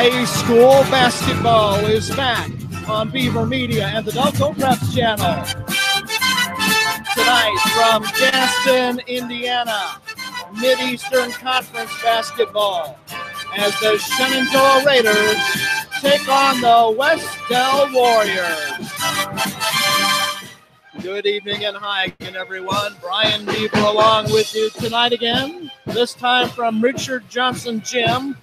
High school basketball is back on Beaver Media and the Delco Preps channel. Tonight from Gaston, Indiana, Mid-Eastern Conference basketball as the Shenandoah Raiders take on the Wes-Del Warriors. Good evening and hi again, everyone. Brian Beaver along with you tonight again, this time from Richard Johnson Gym,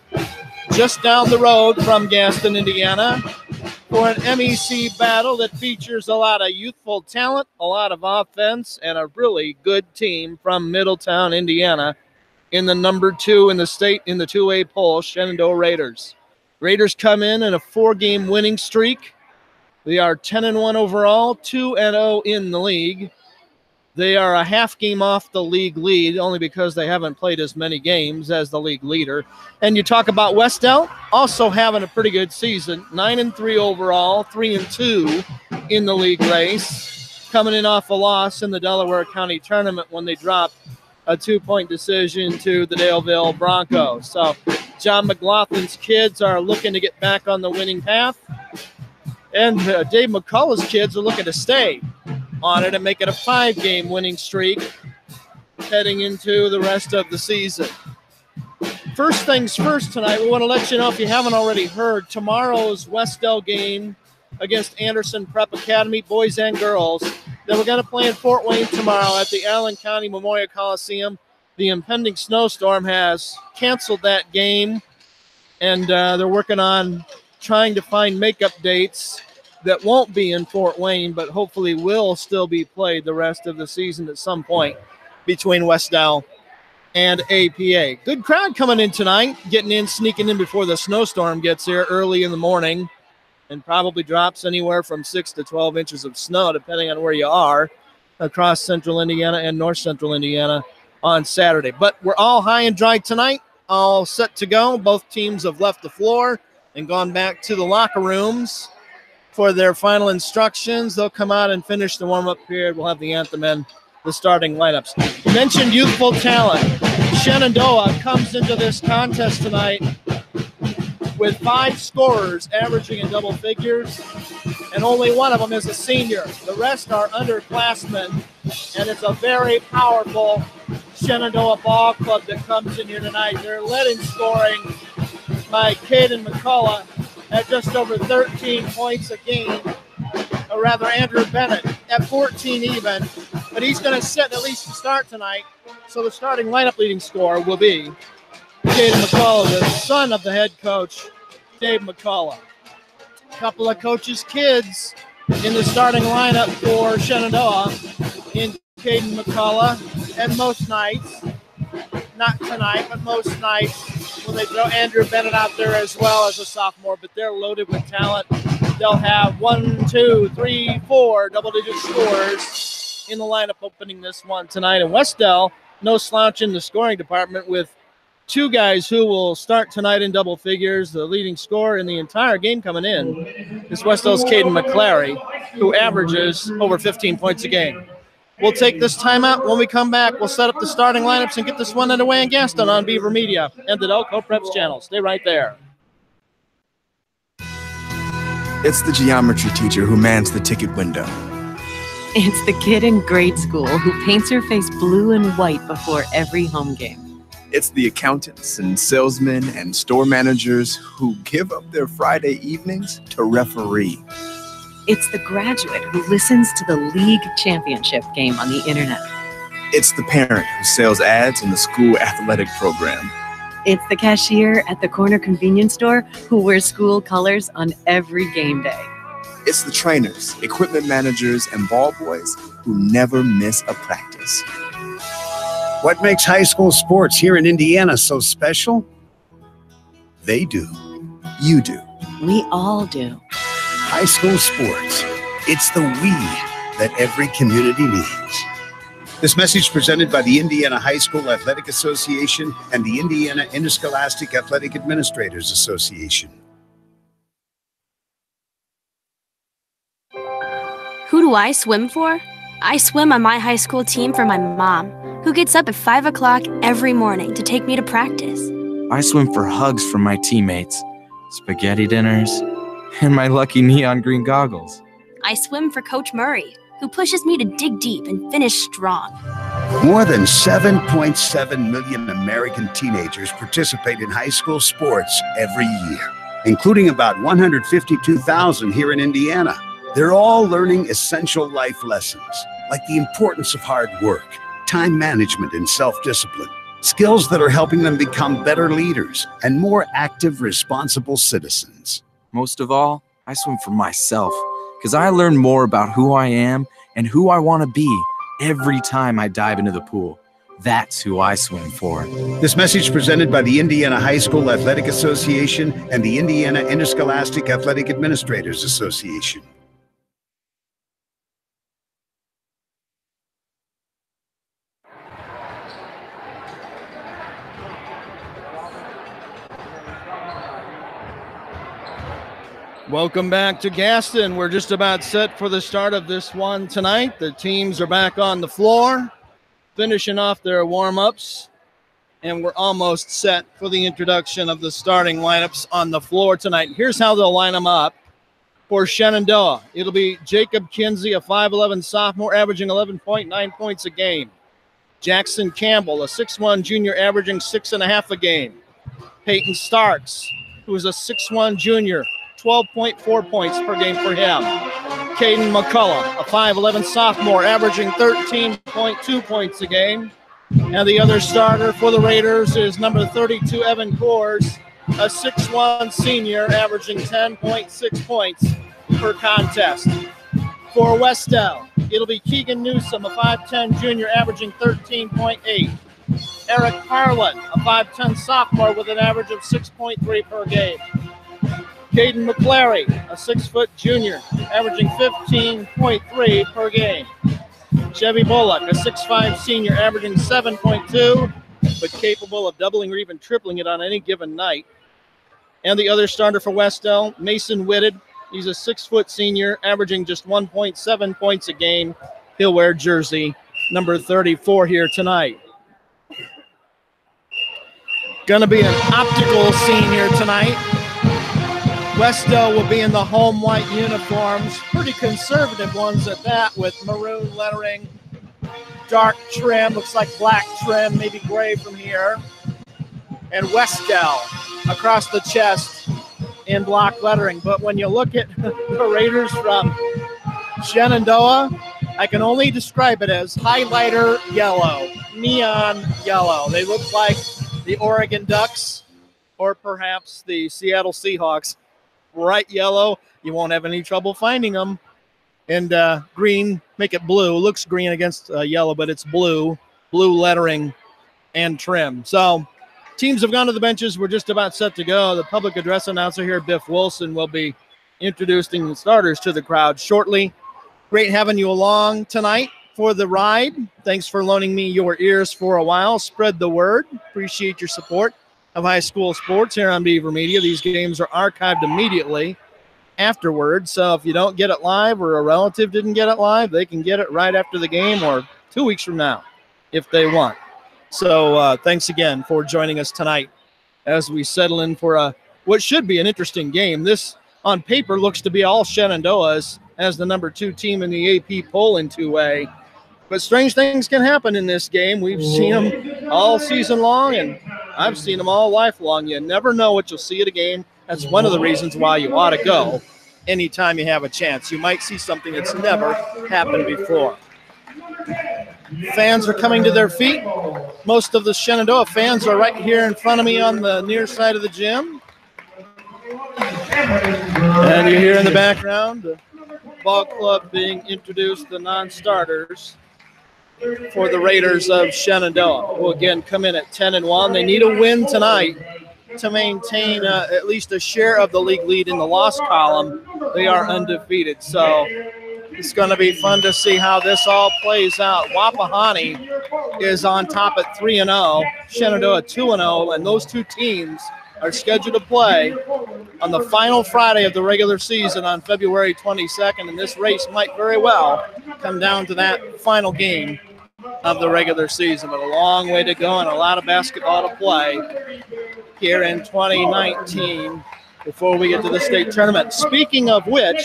just down the road from Gaston, Indiana, for an MEC battle that features a lot of youthful talent, a lot of offense, and a really good team from Middletown, Indiana, in the number 2 in the state in the 2A poll, Shenandoah Raiders. Raiders come in a 4-game winning streak. They are 10-1 overall, 2-0 in the league. They are a half game off the league lead, only because they haven't played as many games as the league leader. And you talk about Wes-Del, also having a pretty good season, 9-3 overall, 3-2 in the league race, coming in off a loss in the Delaware County tournament when they dropped a 2-point decision to the Daleville Broncos. So John McLaughlin's kids are looking to get back on the winning path. And Dave McCullough's kids are looking to stay on it and make it a 5-game winning streak heading into the rest of the season. First things first tonight, we want to let you know, if you haven't already heard, tomorrow's Wes-Del game against Anderson Prep Academy, boys and girls, that we're going to play in Fort Wayne tomorrow at the Allen County Memorial Coliseum. The impending snowstorm has canceled that game, and they're working on trying to find makeup dates that won't be in Fort Wayne, but hopefully will still be played the rest of the season at some point between Wes-Del and APA. Good crowd coming in tonight, sneaking in before the snowstorm gets here early in the morning, and probably drops anywhere from 6 to 12 inches of snow, depending on where you are, across central Indiana and north central Indiana on Saturday. But we're all high and dry tonight, all set to go. Both teams have left the floor and gone back to the locker rooms for their final instructions. They'll come out and finish the warm-up period. We'll have the anthem and the starting lineups. You mentioned youthful talent. Shenandoah comes into this contest tonight with 5 scorers averaging in double figures, and only one of them is a senior. The rest are underclassmen, and it's a very powerful Shenandoah ball club that comes in here tonight. They're led in scoring by Caden McCullough at just over 13 points a game, or rather Andrew Bennett at 14 even, but he's going to sit at least to start tonight, so the starting lineup leading scorer will be Caden McCullough, the son of the head coach, Dave McCullough. A couple of coaches' kids in the starting lineup for Shenandoah in Caden McCullough, and most nights, not tonight, but most nights when they throw Andrew Bennett out there as well as a sophomore, but they're loaded with talent. They'll have 1, 2, 3, 4 double-digit scores in the lineup opening this one tonight. And Wes-Del, no slouch in the scoring department, with 2 guys who will start tonight in double figures. The leading scorer in the entire game coming in is Wes-Del's Caden McClary, who averages over 15 points a game. We'll take this timeout. When we come back, we'll set up the starting lineups and get this one underway in Gaston on Beaver Media and the Delco Preps channel. Stay right there. It's the geometry teacher who mans the ticket window. It's the kid in grade school who paints her face blue and white before every home game. It's the accountants and salesmen and store managers who give up their Friday evenings to referee. It's the graduate who listens to the league championship game on the internet. It's the parent who sells ads in the school athletic program. It's the cashier at the corner convenience store who wears school colors on every game day. It's the trainers, equipment managers, and ball boys who never miss a practice. What makes high school sports here in Indiana so special? They do. You do. We all do. High school sports. It's the we that every community needs. This message presented by the Indiana High School Athletic Association and the Indiana Interscholastic Athletic Administrators Association. Who do I swim for? I swim on my high school team for my mom, who gets up at 5 o'clock every morning to take me to practice. I swim for hugs from my teammates, spaghetti dinners, and my lucky neon green goggles. I swim for Coach Murray, who pushes me to dig deep and finish strong. More than 7.7 million American teenagers participate in high school sports every year, including about 152,000 here in Indiana. They're all learning essential life lessons, like the importance of hard work, time management, and self-discipline. Skills that are helping them become better leaders and more active, responsible citizens. Most of all, I swim for myself, because I learn more about who I am and who I want to be every time I dive into the pool. That's who I swim for. This message presented by the Indiana High School Athletic Association and the Indiana Interscholastic Athletic Administrators Association. Welcome back to Gaston. We're just about set for the start of this one tonight. The teams are back on the floor, finishing off their warm-ups, and we're almost set for the introduction of the starting lineups on the floor tonight. Here's how they'll line them up for Shenandoah. It'll be Jacob Kinsey, a 5'11 sophomore, averaging 11.9 points a game. Jackson Campbell, a 6'1 junior, averaging 6.5 a game. Peyton Starks, who is a 6'1 junior, 12.4 points per game for him. Caden McCullough, a 5'11 sophomore, averaging 13.2 points a game. And the other starter for the Raiders is number 32, Evan Coors, a 6'1 senior, averaging 10.6 points per contest. For Wes-Del, it'll be Keegan Newsom, a 5'10 junior, averaging 13.8. Eric Harlan, a 5'10 sophomore with an average of 6.3 per game. Caden McClary, a 6-foot junior, averaging 15.3 per game. Chevy Bullock, a 6'5 senior, averaging 7.2, but capable of doubling or even tripling it on any given night. And the other starter for Wes-Del, Mason Whitted. He's a 6-foot senior, averaging just 1.7 points a game. He'll wear jersey number 34 here tonight. Going to be an optical scene here tonight. Wes-Del will be in the home white uniforms, pretty conservative ones at that, with maroon lettering, dark trim, looks like black trim, maybe gray from here. And Wes-Del across the chest in block lettering. But when you look at the Raiders from Shenandoah, I can only describe it as highlighter yellow, neon yellow. They look like the Oregon Ducks or perhaps the Seattle Seahawks. Bright yellow, you won't have any trouble finding them. And green, make it blue. It looks green against yellow, but it's blue lettering and trim. So teams have gone to the benches. We're just about set to go. The public address announcer here, Biff Wilson, will be introducing the starters to the crowd shortly. Great having you along tonight for the ride. Thanks for loaning me your ears for a while. Spread the word. Appreciate your support of high school sports here on Beaver Media. These games are archived immediately afterwards, so if you don't get it live or a relative didn't get it live, they can get it right after the game or 2 weeks from now if they want. So thanks again for joining us tonight as we settle in for what should be an interesting game. This on paper looks to be all Shenandoah as the number 2 team in the AP poll in 2A. But strange things can happen in this game. We've seen them all season long, and I've seen them all lifelong. You never know what you'll see at a game. That's one of the reasons why you ought to go anytime you have a chance. You might see something that's never happened before. Fans are coming to their feet. Most of the Shenandoah fans are right here in front of me on the near side of the gym. And you hear in the background the ball club being introduced, the non-starters for the Raiders of Shenandoah, who again come in at 10-1. They need a win tonight to maintain at least a share of the league lead in the loss column. They are undefeated, so it's going to be fun to see how this all plays out. Wapahani is on top at 3-0, Shenandoah 2-0, and those two teams are scheduled to play on the final Friday of the regular season on February 22nd, and this race might very well come down to that final game of the regular season. But a long way to go and a lot of basketball to play here in 2019 before we get to the state tournament. Speaking of which,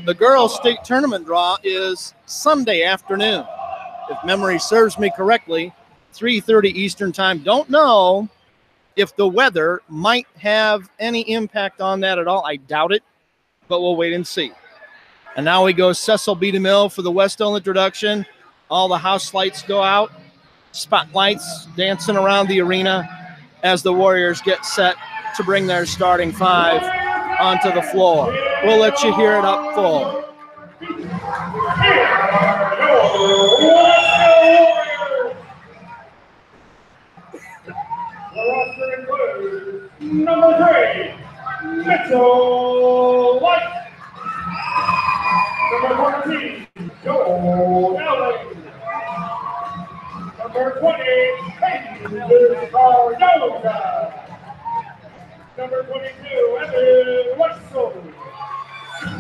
the girls' state tournament draw is Sunday afternoon. If memory serves me correctly, 3:30 Eastern time. Don't know if the weather might have any impact on that at all. I doubt it, but we'll wait and see. And now we go Cecil B. DeMille for the Wes-Del introduction. All the house lights go out, spotlights dancing around the arena as the Warriors get set to bring their starting five onto the floor. We'll let you hear it up full. The roster includes number 3, Mitchell White. Number 14, Joel Elling. Number 20, Peyton Cardoza. Number 22, Evan Wetzel.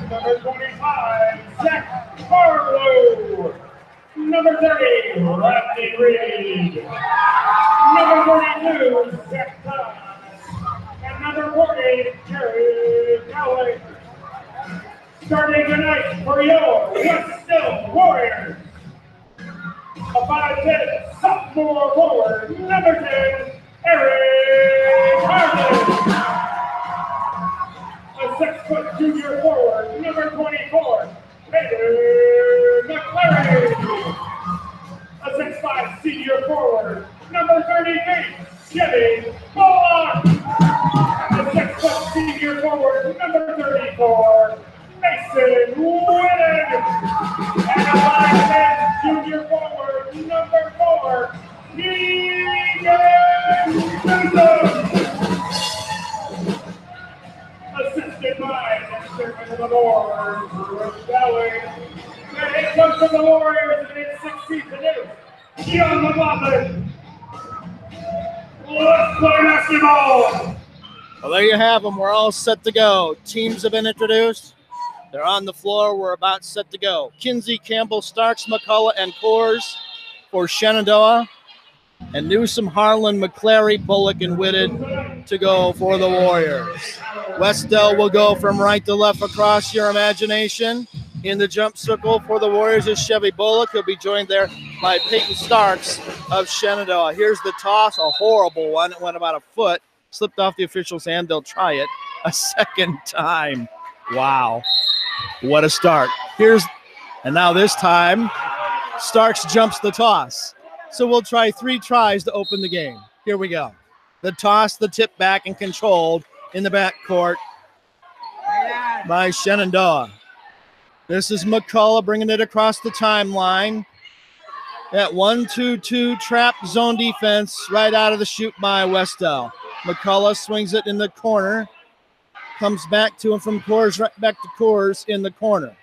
Number 25, Zach Barlow. Number 30, Rodney Reed. Number 42, Zach Thomas. And number 40, Jerry Kelly. Starting tonight for your Wes-Del Warriors, a 5'10" sophomore forward, number 10, Eric Harden. A 6' junior forward, number 24, Peter McClary. A 6'5" senior forward, number 33, Jimmy Bullock. A 6' senior forward, number 34, Mason Winning. And a 5'10" junior forward, number 4, Keegan Newsom. Assisted by the chairman of the board, Bruce Dowling. And it comes from the Warriors in its 16th minute. Young McLaughlin. Let's play basketball. Well, there you have them. We're all set to go. Teams have been introduced. They're on the floor. We're about set to go. Kinsey, Campbell, Starks, McCullough, and Coors for Shenandoah. And Newsom, Harlan, McClary, Bullock, and Whitted to go for the Warriors. Wes-Del will go from right to left across your imagination. In the jump circle for the Warriors is Chevy Bullock. He'll be joined there by Peyton Starks of Shenandoah. Here's the toss, a horrible one. It went about a foot, slipped off the official's hand. They'll try it a second time. Wow, what a start. And now this time, Starks jumps the toss. So we'll try 3 tries to open the game. Here we go. The toss, the tip back, and controlled in the backcourt by Shenandoah. This is McCullough bringing it across the timeline. That 1-2-2 trap zone defense right out of the shoot by Wes-Del. McCullough swings it in the corner. Comes back to him from Coors, right back to Coors in the corner.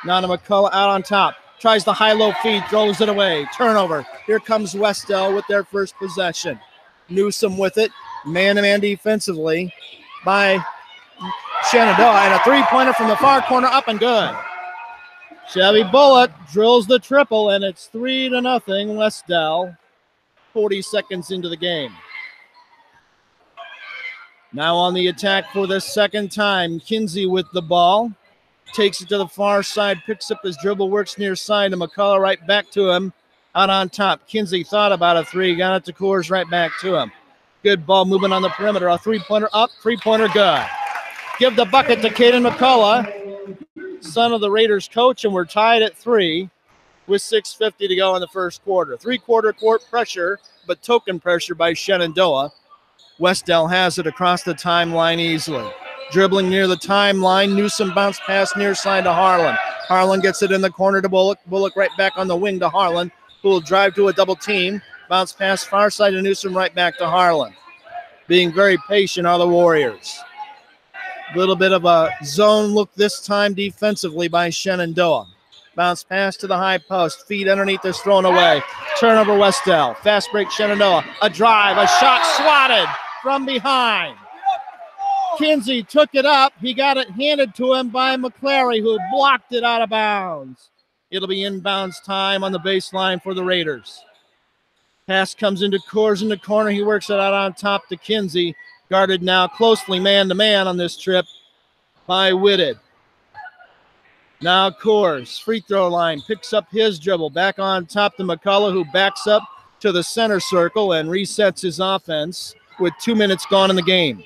Now to McCullough out on top. Tries the high-low feed, throws it away. Turnover. Here comes Wes-Del with their first possession. Newsom with it. Man-to-man defensively by Shenandoah. And a three-pointer from the far corner, up and good. Chevy Bullock drills the triple, and it's 3-0 Wes-Del. 40 seconds into the game. Now on the attack for the second time. Kinsey with the ball. Takes it to the far side, picks up his dribble, works near side, and McCullough right back to him out on top. Kinsey thought about a 3, got it to Coors, right back to him. Good ball movement on the perimeter. A three-pointer up, three-pointer good. Give the bucket to Caden McCullough, son of the Raiders coach, and we're tied at 3 with 6:50 to go in the first quarter. Three-quarter court pressure, but token pressure by Shenandoah. Wes-Del has it across the timeline easily. Dribbling near the timeline, Newsom bounce pass near side to Harlan. Harlan gets it in the corner to Bullock. Bullock right back on the wing to Harlan, who will drive to a double team. Bounce pass far side to Newsom, right back to Harlan. Being very patient are the Warriors. A little bit of a zone look this time defensively by Shenandoah. Bounce pass to the high post. Feed underneath is thrown away. Turnover Wes-Del. Fast break Shenandoah. A drive, a shot swatted from behind. Kinsey took it up. He got it handed to him by McClary, who blocked it out of bounds. It'll be inbounds time on the baseline for the Raiders. Pass comes into Coors in the corner. He works it out on top to Kinsey. Guarded now closely man-to-man on this trip by Whitted. Now Coors, free throw line, picks up his dribble. Back on top to McCullough, who backs up to the center circle and resets his offense with 2 minutes gone in the game.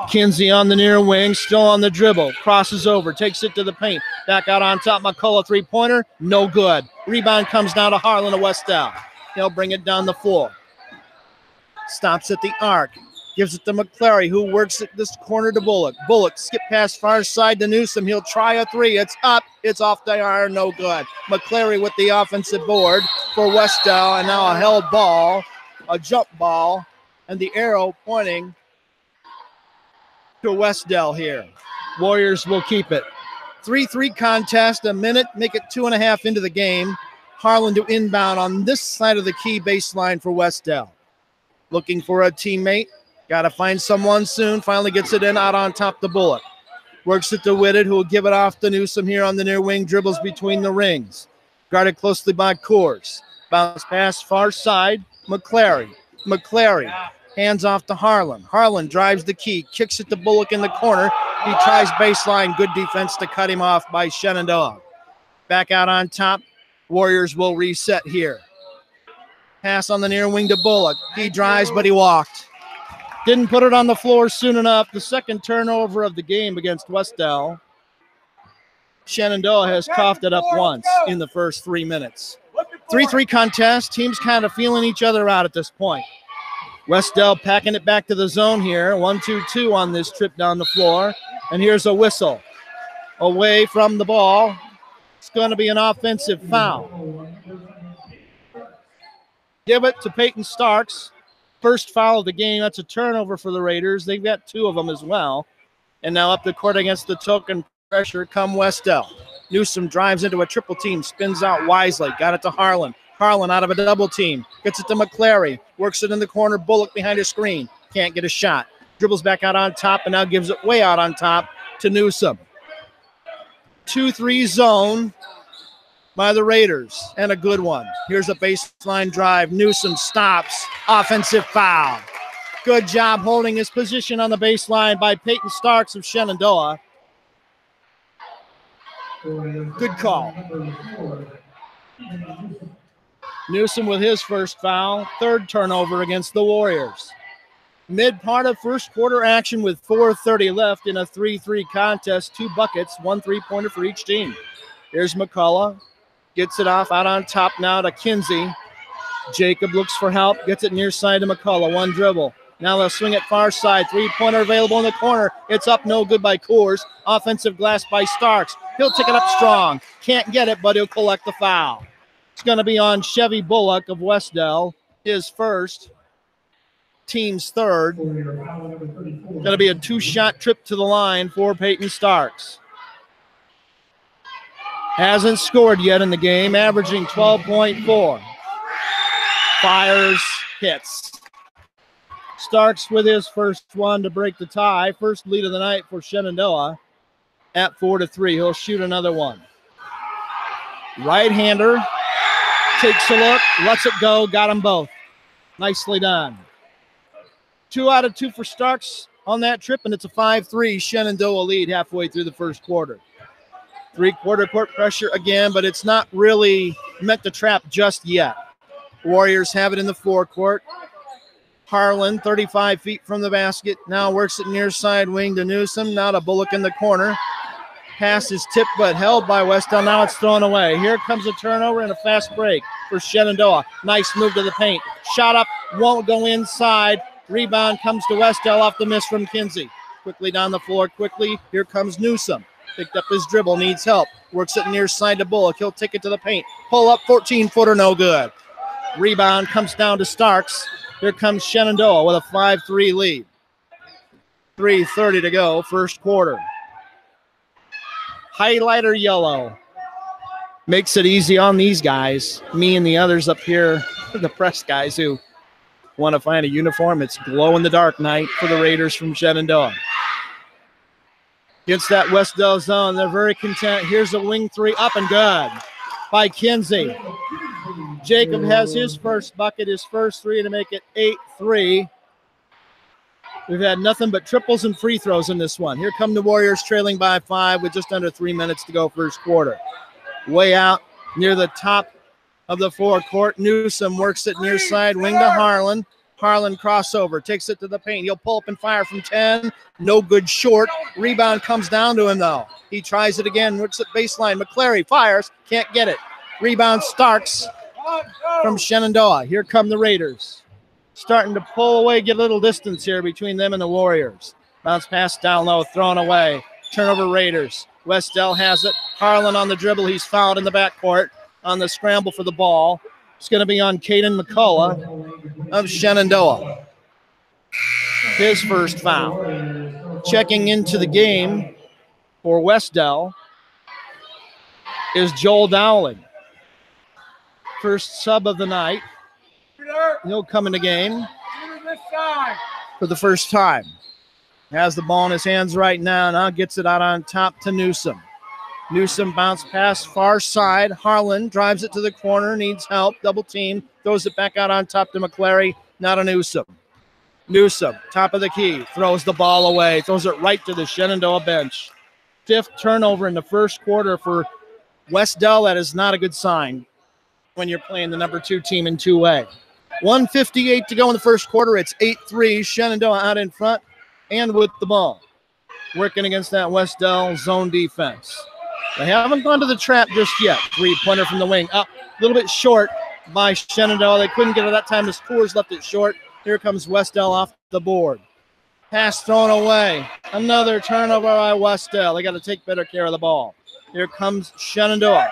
Kinsey on the near wing, still on the dribble. Crosses over, takes it to the paint. Back out on top, McCullough three-pointer, no good. Rebound comes down to Harlan of Wes-Del. He'll bring it down the floor. Stops at the arc. Gives it to McClary, who works at this corner to Bullock. Bullock skip past far side to Newsom. He'll try a three. It's up. It's off the iron. No good. McClary with the offensive board for Wes-Del, and now a held ball, a jump ball, and the arrow pointing to Wes-Del here. Warriors will keep it. 3-3 contest, a minute, make it 2.5 into the game. Harlan to inbound on this side of the key baseline for Wes-Del. Looking for a teammate. Got to find someone soon. Finally gets it in out on top to Bullock. Works it to Whitted, who will give it off to Newsom here on the near wing. Dribbles between the rings. Guarded closely by Coors. Bounce pass far side. McClary. McClary hands off to Harlan. Harlan drives the key. Kicks it to Bullock in the corner. He tries baseline. Good defense to cut him off by Shenandoah. Back out on top. Warriors will reset here. Pass on the near wing to Bullock. He drives, but he walked. Didn't put it on the floor soon enough. The second turnover of the game against Wes-Del. Shenandoah has coughed it up once in the first 3 minutes. 3-3 contest. Teams kind of feeling each other out at this point. Wes-Del packing it back to the zone here. 1-2-2 on this trip down the floor. And here's a whistle. Away from the ball. It's going to be an offensive foul. Give it to Peyton Starks. First foul of the game. That's a turnover for the Raiders. They've got 2 of them as well. And now up the court against the token pressure come Wes-Del. Newsom drives into a triple team, spins out wisely. Got it to Harlan. Harlan out of a double team. Gets it to McClary. Works it in the corner. Bullock behind a screen. Can't get a shot. Dribbles back out on top and now gives it way out on top to Newsom. 2-3 zone by the Raiders, and a good one. Here's a baseline drive. Newsom stops. Offensive foul. Good job holding his position on the baseline by Peyton Starks of Shenandoah. Good call. Newsom with his first foul. Third turnover against the Warriors. Mid part of first quarter action with 4:30 left in a 3-3 contest. 2 buckets, 1 3-pointer for each team. Here's McCullough. Gets it off out on top now to Kinsey. Jacob looks for help. Gets it near side to McCullough. 1 dribble. Now they'll swing it far side. 3-pointer available in the corner. It's up, no good by Coors. Offensive glass by Starks. He'll take it up strong. Can't get it, but he'll collect the foul. It's going to be on Chevy Bullock of Wes-Del. His first. Team's third. Going to be a 2-shot trip to the line for Peyton Starks. Hasn't scored yet in the game, averaging 12.4. Fires, hits. Starks with his first one to break the tie. First lead of the night for Shenandoah at 4-3. He'll shoot another one. Right-hander takes a look, lets it go, got them both. Nicely done. 2 out of 2 for Starks on that trip, and it's a 5-3 Shenandoah lead halfway through the first quarter. 3-quarter court pressure again, but it's not really met the trap just yet. Warriors have it in the forecourt. Harlan, 35 feet from the basket, now works it near side wing to Newsom. Now to Bullock in the corner. Pass is tipped but held by Wes-Del. Now it's thrown away. Here comes a turnover and a fast break for Shenandoah. Nice move to the paint. Shot up, won't go inside. Rebound comes to Wes-Del off the miss from Kinsey. Quickly down the floor, quickly. Here comes Newsom. Picked up his dribble, needs help. Works it near side to Bullock. He'll take it to the paint. Pull up, 14-footer, no good. Rebound comes down to Starks. Here comes Shenandoah with a 5-3 lead. 3:30 to go, first quarter. Highlighter yellow. Makes it easy on these guys. Me and the others up here, the press guys who want to find a uniform. It's glow-in-the-dark night for the Raiders from Shenandoah. Against that Wes-Del zone, they're very content. Here's a wing 3, up and good by Kinsey. Jacob has his first bucket, his first 3 to make it 8-3. We've had nothing but triples and free throws in this one. Here come the Warriors trailing by 5 with just under 3 minutes to go first quarter. Way out near the top of the forecourt. Newsom works it near side wing to Harlan. Harlan crossover, takes it to the paint. He'll pull up and fire from 10. No good short. Rebound comes down to him, though. He tries it again, works at baseline. McClary fires, can't get it. Rebound Starks from Shenandoah. Here come the Raiders. Starting to pull away, get a little distance here between them and the Warriors. Bounce pass down low, thrown away. Turnover Raiders. Wes-Del has it. Harlan on the dribble. He's fouled in the backcourt on the scramble for the ball. It's going to be on Caden McCullough of Shenandoah. His first foul. Checking into the game for Wes-Del is Joel Dowling. First sub of the night. He'll come in the game for the first time. Has the ball in his hands right now gets it out on top to Newsom. Newsom bounce pass far side. Harlan drives it to the corner, needs help, double team, throws it back out on top to McClary, not a Newsom. Newsom, top of the key, throws the ball away, throws it right to the Shenandoah bench. 5th turnover in the first quarter for Wes-Del. That is not a good sign when you're playing the number 2 team in 2A. 1:58 to go in the first quarter. It's 8-3. Shenandoah out in front and with the ball. Working against that Wes-Del zone defense. They haven't gone to the trap just yet. 3-pointer from the wing. Up a little bit short by Shenandoah. They couldn't get it that time. The Coors left it short. Here comes Wes-Del off the board. Pass thrown away. Another turnover by Wes-Del. They got to take better care of the ball. Here comes Shenandoah.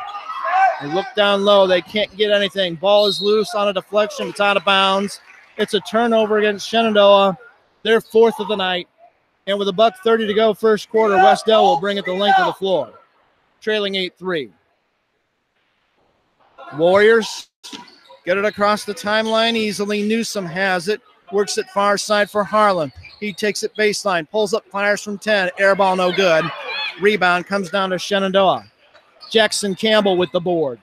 They look down low. They can't get anything. Ball is loose on a deflection. It's out of bounds. It's a turnover against Shenandoah. Their 4th of the night. And with $1:30 to go first quarter, Wes-Del will bring it the length of the floor. Trailing 8-3. Warriors get it across the timeline easily. Newsom has it. Works it far side for Harlan. He takes it baseline. Pulls up, fires from 10. Air ball no good. Rebound comes down to Shenandoah. Jackson Campbell with the board.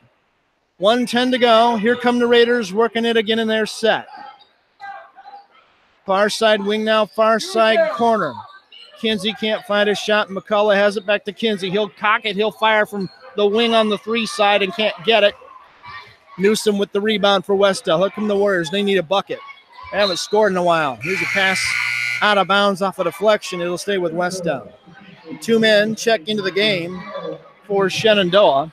1:10 to go. Here come the Raiders working it again in their set. Far side wing now, far side corner. Kinsey can't find a shot. McCullough has it back to Kinsey. He'll cock it. He'll fire from the wing on the 3 side and can't get it. Newsom with the rebound for Wes-Del. Here come the Warriors. They need a bucket. They haven't scored in a while. Here's a pass out of bounds off a deflection. It'll stay with Wes-Del. 2 men check into the game for Shenandoah.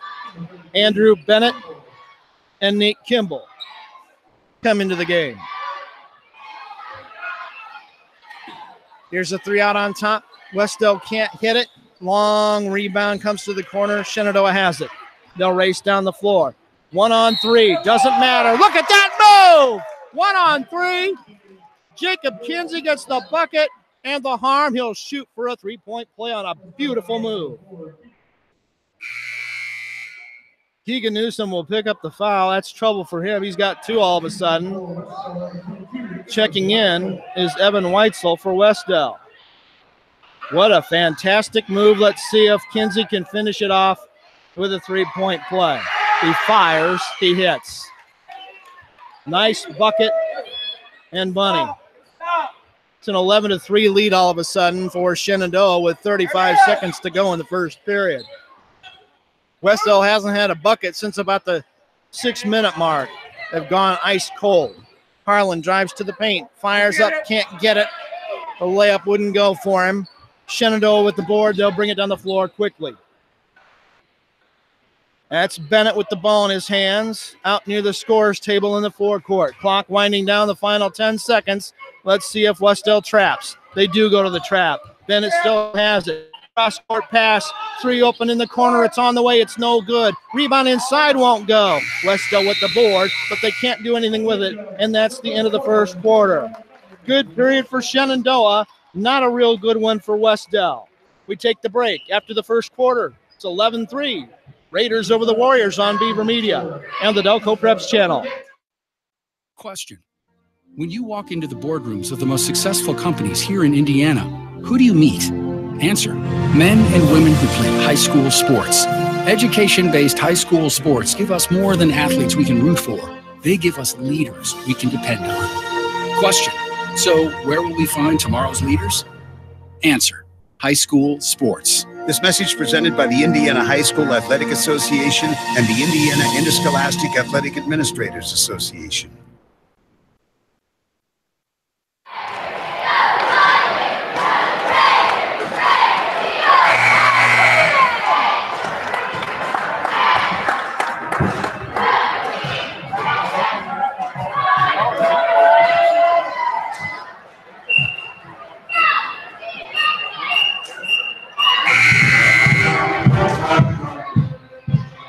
Andrew Bennett and Nate Kimball come into the game. Here's a 3 out on top. Wes-Del can't hit it. Long rebound comes to the corner. Shenandoah has it. They'll race down the floor. 1-on-3. Doesn't matter. Look at that move. 1-on-3. Jacob Kinsey gets the bucket and the harm. He'll shoot for a 3-point play on a beautiful move. Keegan Newsom will pick up the foul. That's trouble for him. He's got 2 all of a sudden. Checking in is Evan Weitzel for Wes-Del. What a fantastic move. Let's see if Kinsey can finish it off with a 3-point play. He fires. He hits. Nice bucket and bunny. It's an 11-3 lead all of a sudden for Shenandoah with 35 seconds to go in the first period. Wes-Del hasn't had a bucket since about the 6-minute mark. They've gone ice cold. Harlan drives to the paint, fires up, can't get it. The layup wouldn't go for him. Shenandoah with the board. They'll bring it down the floor quickly. That's Bennett with the ball in his hands out near the scorer's table in the forecourt. Clock winding down the final 10 seconds. Let's see if Wes-Del traps. They do go to the trap. Bennett still has it. Cross-court pass, 3 open in the corner. It's on the way. It's no good. Rebound inside won't go. Wes-Del with the board, but they can't do anything with it, and that's the end of the first quarter. Good period for Shenandoah. Not a real good one for Wes-Del. We take the break after the first quarter. It's 11-3. Raiders over the Warriors on Beaver Media and the Delco Preps channel. Question. When you walk into the boardrooms of the most successful companies here in Indiana, who do you meet? Answer. Men and women who play high school sports. Education-based high school sports give us more than athletes we can root for. They give us leaders we can depend on. Question. So where will we find tomorrow's leaders? Answer: high school sports. This message presented by the Indiana High School Athletic Association and the Indiana Interscholastic Athletic Administrators Association.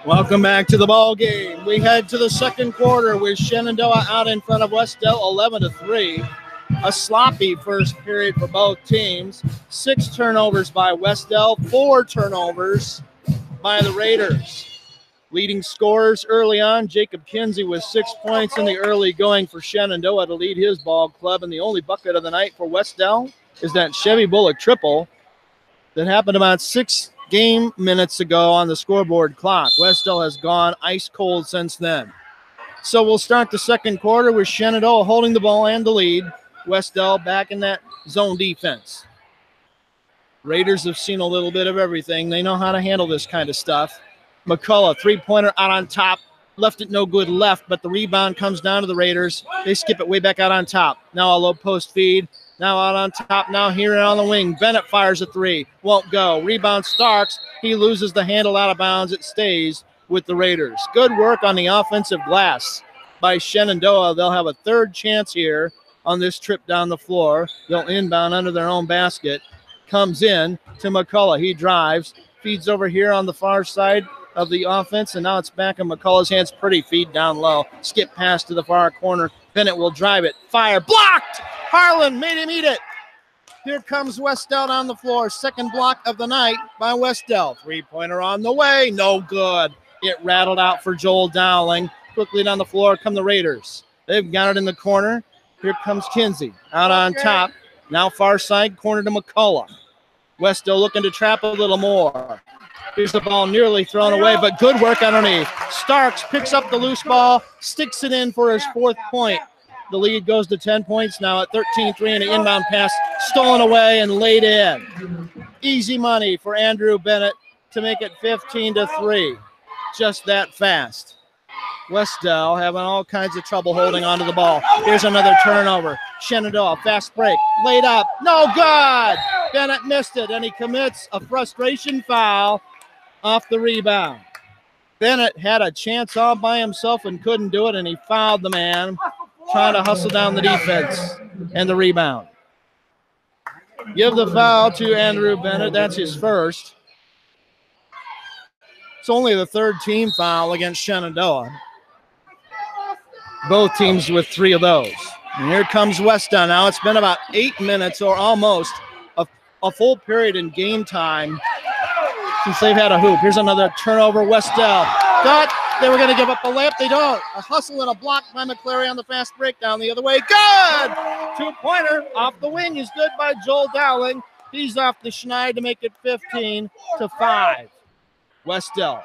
Welcome back to the ball game. We head to the second quarter with Shenandoah out in front of Wes-Del 11-3. A sloppy first period for both teams. 6 turnovers by Wes-Del, 4 turnovers by the Raiders. Leading scorers early on, Jacob Kinsey with 6 points in the early going for Shenandoah to lead his ball club. And the only bucket of the night for Wes-Del is that Chevy Bullock triple that happened about 6 game minutes ago on the scoreboard clock. Wes-Del has gone ice cold since then. So we'll start the second quarter with Shenandoah holding the ball and the lead. Wes-Del back in that zone defense. Raiders have seen a little bit of everything. They know how to handle this kind of stuff. McCullough, three-pointer out on top. Left it no good left, but the rebound comes down to the Raiders. They skip it way back out on top. Now a low post feed. Now out on top, now here on the wing. Bennett fires a 3. Won't go. Rebound Starks. He loses the handle out of bounds. It stays with the Raiders. Good work on the offensive glass by Shenandoah. They'll have a third chance here on this trip down the floor. They'll inbound under their own basket. Comes in to McCullough. He drives. Feeds over here on the far side of the offense, and now it's back in McCullough's hands. Pretty feed down low. Skip pass to the far corner. Bennett will drive it. Fire. Blocked! Harlan made him eat it. Here comes Wes-Del down the floor. Second block of the night by Wes-Del. Three-pointer on the way. No good. It rattled out for Joel Dowling. Quickly down the floor come the Raiders. They've got it in the corner. Here comes Kinsey out on top. Now far side corner to McCullough. Wes-Del looking to trap a little more. Here's the ball nearly thrown away, but good work underneath. Starks picks up the loose ball, sticks it in for his 4th point. The lead goes to 10 points now at 13-3, and an inbound pass stolen away and laid in. Easy money for Andrew Bennett to make it 15-3. Just that fast. Wes-Del having all kinds of trouble holding onto the ball. Here's another turnover. Shenandoah, fast break. Laid up. No good. Bennett missed it, and he commits a frustration foul off the rebound. Bennett had a chance all by himself and couldn't do it, and he fouled the man trying to hustle down the defense and the rebound. Give the foul to Andrew Bennett. That's his first. It's only the 3rd team foul against Shenandoah. Both teams with 3 of those. And here comes Wes-Del. Now it's been about 8 minutes or almost a full period in game time since they've had a hoop. Here's another turnover. Wes-Del thought they were going to give up a layup. They don't. A hustle and a block by McClary on the fast breakdown the other way. Good! 2-pointer off the wing is good by Joel Dowling. He's off the schneid to make it 15-5. Wes-Del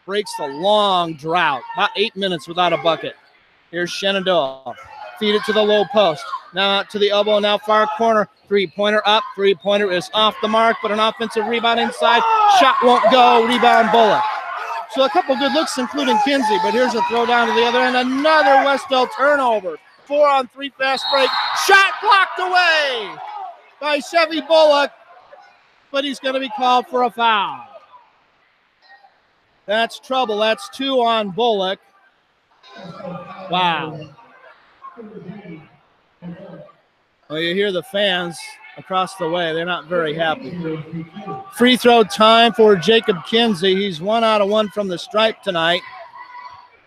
breaks the long drought. About 8 minutes without a bucket. Here's Shenandoah. Feed it to the low post. Now out to the elbow, now far corner. 3-pointer up. 3-pointer is off the mark, but an offensive rebound inside. Shot won't go. Rebound Bullock. So a couple good looks, including Kinsey, but here's a throw down to the other end. Another Wes-Del turnover. 4-on-3 fast break. Shot blocked away by Chevy Bullock, but he's going to be called for a foul. That's trouble. That's 2 on Bullock. Wow. Well, you hear the fans across the way. They're not very happy. Free throw time for Jacob Kinsey. He's 1 out of 1 from the stripe tonight.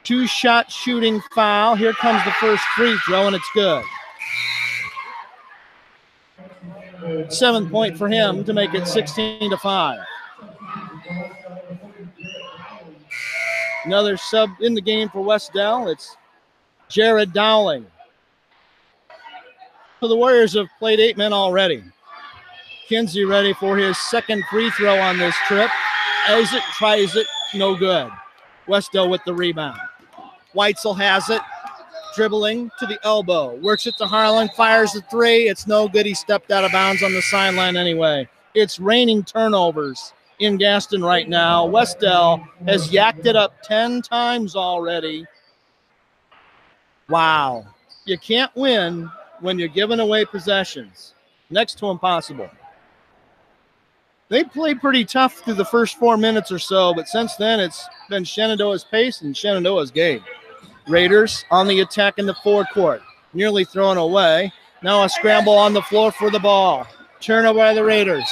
2-shot shooting foul. Here comes the first free throw, and it's good. 7th point for him to make it 16-5. Another sub in the game for Wes-Del. It's Jared Dowling. So the Warriors have played 8 men already. Kinsey ready for his 2nd free throw on this trip. As it tries it, no good. Wes-Del with the rebound. Weitzel has it. dribbling to the elbow, works it to Harlan, fires the three. It's no good. He stepped out of bounds on the sideline anyway. It's raining turnovers in Gaston right now. Wes-Del has yacked it up 10 times already. Wow. You can't win when you're giving away possessions. Next to impossible. They played pretty tough through the first 4 minutes or so, but since then it's been Shenandoah's pace and Shenandoah's game. Raiders on the attack in the forecourt. Nearly thrown away. Now a scramble on the floor for the ball. Turnover by the Raiders.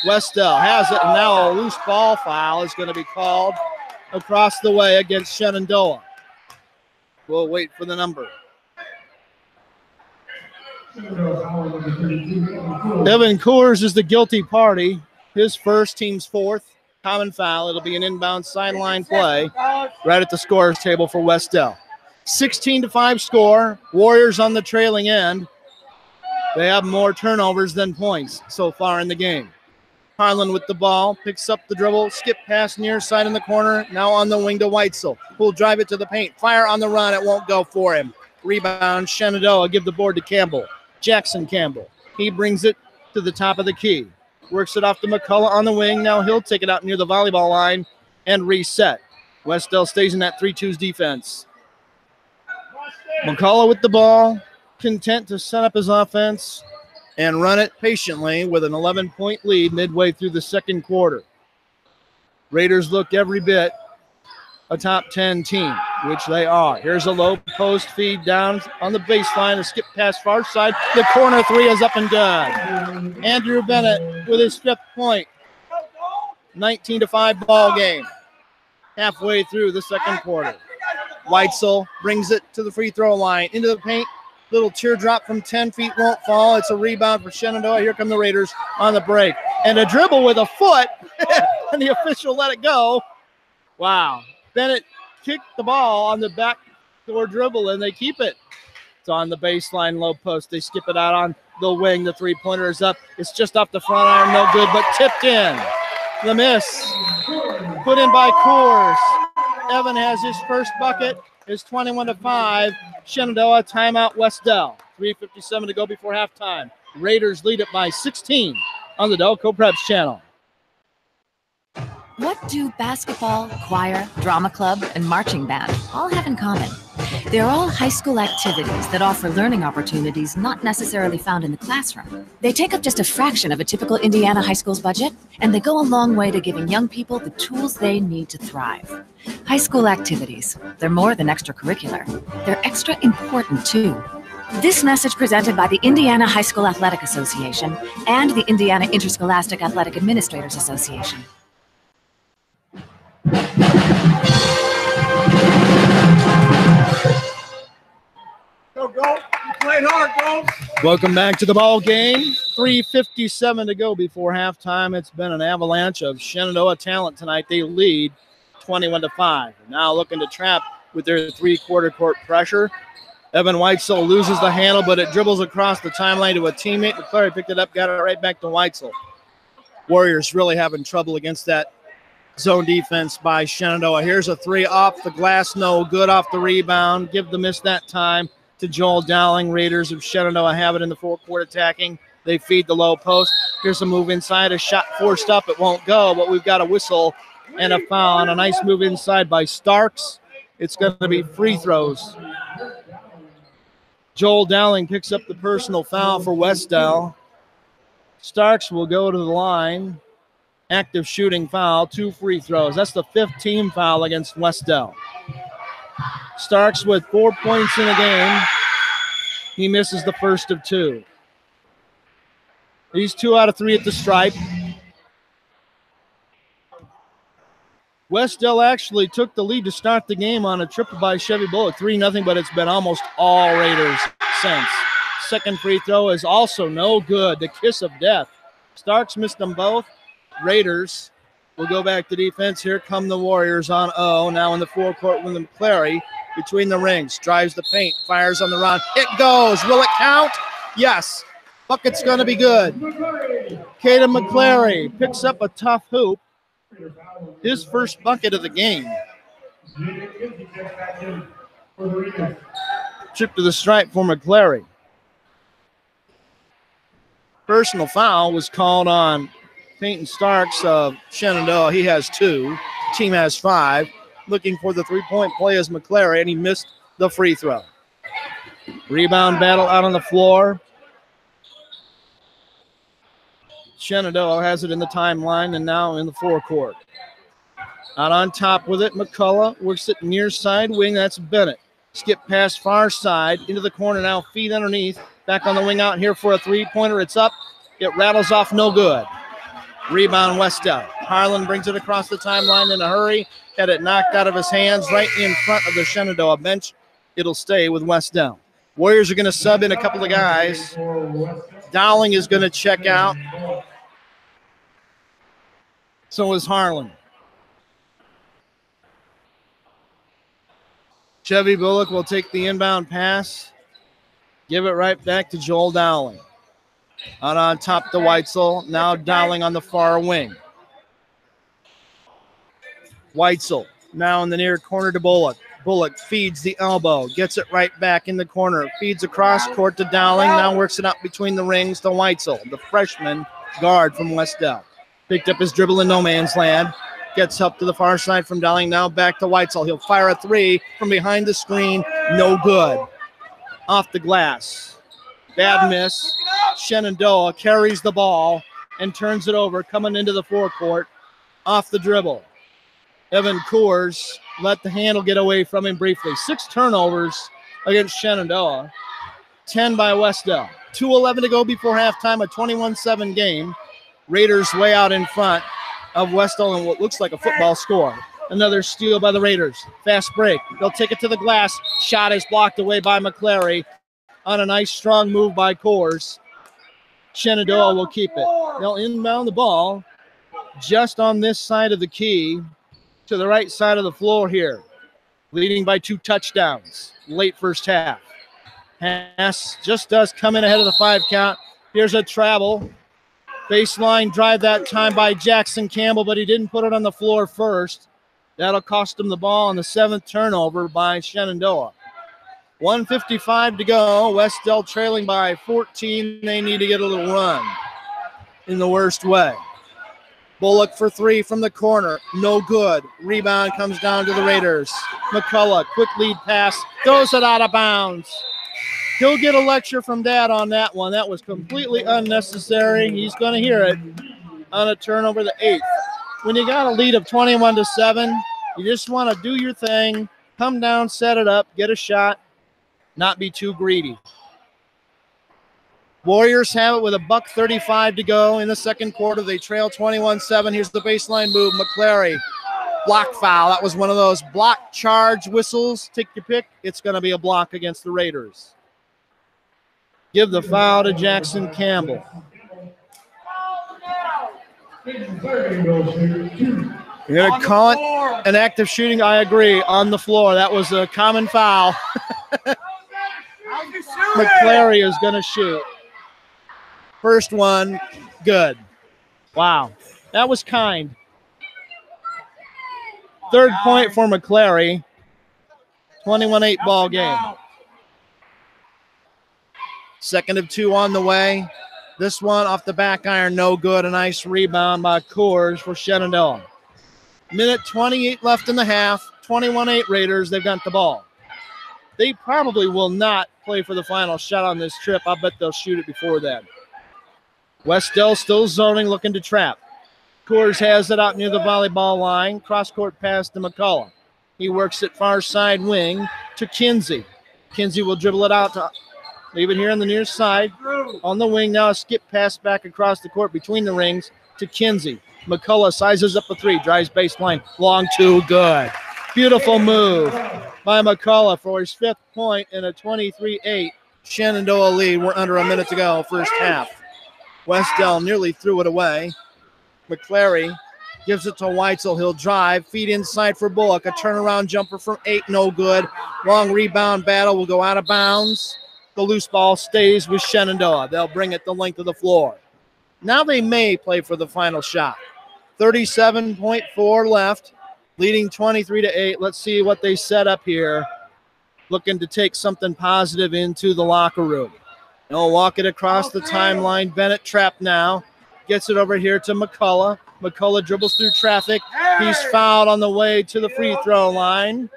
Wes-Del has it, and now a loose ball foul is going to be called across the way against Shenandoah. We'll wait for the number. Evan Coors is the guilty party. His first, team's fourth. Common foul. It'll be an inbound sideline play right at the scorer's table for Wes-Del. 16-5 score. Warriors on the trailing end. They have more turnovers than points so far in the game. Harlan with the ball, picks up the dribble, skip pass near side in the corner, now on the wing to Weitzel, who'll drive it to the paint. Fire on the run, it won't go for him. Rebound, Shenandoah, give the board to Campbell. Jackson Campbell, he brings it to the top of the key. Works it off to McCullough on the wing. Now he'll take it out near the volleyball line and reset. Wes-Del stays in that 3-2's defense. McCullough with the ball, content to set up his offense and run it patiently with an 11-point lead midway through the second quarter. Raiders look every bit a top 10 team, which they are. Here's a low post feed down on the baseline, a skip pass far side. The corner three is up and good. Andrew Bennett with his 5th point. 19-5 ball game. Halfway through the second quarter. Weitzel brings it to the free throw line, into the paint. Little teardrop from 10 feet won't fall. It's a rebound for Shenandoah. Here come the Raiders on the break. And a dribble with a foot, and the official let it go. Wow. Bennett kicked the ball on the backdoor dribble, and they keep it. It's on the baseline, low post. They skip it out on the wing. The three-pointer is up. It's just off the front iron, no good, but tipped in. The miss put in by Coors. Evan has his first bucket. It's 21-5. Shenandoah timeout Wes-Del. 3:57 to go before halftime. Raiders lead it by 16 on the Delco Preps channel. What do basketball, choir, drama club, and marching band all have in common? They're all high school activities that offer learning opportunities not necessarily found in the classroom. They take up just a fraction of a typical Indiana high school's budget, and they go a long way to giving young people the tools they need to thrive. High school activities, they're more than extracurricular. They're extra important, too. This message presented by the Indiana High School Athletic Association and the Indiana Interscholastic Athletic Administrators Association. Go, you played hard, bro. Welcome back to the ball game. 3:57 to go before halftime. It's been an avalanche of Shenandoah talent tonight. They lead 21-5. Now looking to trap with their three-quarter court pressure. Evan Weitzel loses the handle, but it dribbles across the timeline to a teammate. McClary picked it up, got it right back to Weitzel. Warriors really having trouble against that zone defense by Shenandoah. Here's a three off the glass, no good off the rebound. Give the miss that time to Joel Dowling. Raiders of Shenandoah have it in the forecourt attacking. They feed the low post. Here's a move inside, a shot forced up. It won't go, but we've got a whistle and a foul and a nice move inside by Starks. It's going to be free throws. Joel Dowling picks up the personal foul for Wes-Del. Starks will go to the line. Active shooting foul, 2 free throws. That's the 5th team foul against Wes-Del. Starks with 4 points in the game. He misses the first of 2. He's 2 out of 3 at the stripe. Wes-Del actually took the lead to start the game on a triple by Chevy Bullock, 3-0, but it's been almost all Raiders since. Second free throw is also no good, the kiss of death. Starks missed them both. Raiders will go back to defense. Here come the Warriors on O. Now in the forecourt with McClary between the rings. Drives the paint. Fires on the run. It goes. Will it count? Yes. Bucket's going to be good. Caden McClary picks up a tough hoop. His first bucket of the game. Trip to the stripe for McClary. Personal foul was called on Peyton Starks of Shenandoah. He has 2. Team has 5. Looking for the three-point play is McClary, and he missed the free throw. Rebound battle out on the floor. Shenandoah has it in the timeline and now in the forecourt. Out on top with it, McCullough works it near side wing. That's Bennett. Skip past far side into the corner now. Feed underneath. Back on the wing out here for a three-pointer. It's up. It rattles off, no good. Rebound Wes-Del. Harlan brings it across the timeline in a hurry. Had it knocked out of his hands right in front of the Shenandoah bench. It'll stay with Wes-Del. Warriors are going to sub in a couple of guys. Dowling is going to check out. So is Harlan. Chevy Bullock will take the inbound pass. Give it right back to Joel Dowling. Out on top to Weitzel. Now Dowling on the far wing. Weitzel now in the near corner to Bullock. Bullock feeds the elbow. Gets it right back in the corner. Feeds across court to Dowling. Now works it out between the rings to Weitzel, the freshman guard from Wes-Del. Picked up his dribble in no man's land. Gets up to the far side from Dowling. Now back to Weitzel. He'll fire a three from behind the screen. No good. Off the glass. Bad miss. Shenandoah carries the ball and turns it over, coming into the forecourt. Off the dribble. Evan Coors let the handle get away from him briefly. 6 turnovers against Shenandoah. 10 by Wes-Del. 2:11 to go before halftime, a 21-7 game. Raiders way out in front of Wes-Del in what looks like a football score. Another steal by the Raiders. Fast break. They'll take it to the glass. Shot is blocked away by McClary on a nice strong move by Coors. Shenandoah will keep it. They'll inbound the ball just on this side of the key to the right side of the floor here. Leading by 2 touchdowns. Late first half. Pass just does come in ahead of the 5 count. Here's a travel. Baseline drive that time by Jackson Campbell, but he didn't put it on the floor first. That'll cost him the ball on the 7th turnover by Shenandoah. 1:55 to go. Wes-Del trailing by 14. They need to get a little run in the worst way. Bullock for 3 from the corner. No good. Rebound comes down to the Raiders. McCullough, quick lead pass. Throws it out of bounds. He'll get a lecture from Dad on that one. That was completely unnecessary. He's going to hear it on a turnover, the 8th. When you got a lead of 21-7, you just want to do your thing, come down, set it up, get a shot, not be too greedy. Warriors have it with $1:35 to go in the second quarter. They trail 21-7. Here's the baseline move. McClary, block foul. That was one of those block charge whistles. Take your pick. It's going to be a block against the Raiders. Give the foul to Jackson Campbell. You're going to call it an active shooting. I agree. On the floor. That was a common foul. McClary is going to shoot. First one, good. Wow. That was kind. 3rd point for McClary. 21-8 ball game. 2nd of 2 on the way. This one off the back iron, no good. A nice rebound by Coors for Shenandoah. Minute 28 left in the half. 21-8 Raiders. They've got the ball. They probably will not play for the final shot on this trip. I bet they'll shoot it before that. Wes-Del still zoning, looking to trap. Coors has it out near the volleyball line. Cross-court pass to McCullough. He works it far side wing to Kinsey. Kinsey will dribble it out to leave it here on the near side. On the wing now, a skip pass back across the court between the rings to Kinsey. McCullough sizes up a 3, drives baseline. Long 2, good. Beautiful move by McCullough for his 5th point in a 23-8 Shenandoah lead. We're under a minute to go, first half. Wes-Del nearly threw it away. McClary gives it to Weitzel. He'll drive. Feed inside for Bullock. A turnaround jumper from 8, no good. Long rebound battle will go out of bounds. The loose ball stays with Shenandoah. They'll bring it the length of the floor. Now they may play for the final shot. 37.4 left, leading 23-8. Let's see what they set up here looking to take something positive into the locker room. They'll walk it across the timeline. Bennett trapped now. Gets it over here to McCullough. McCullough dribbles through traffic. He's fouled on the way to the free throw line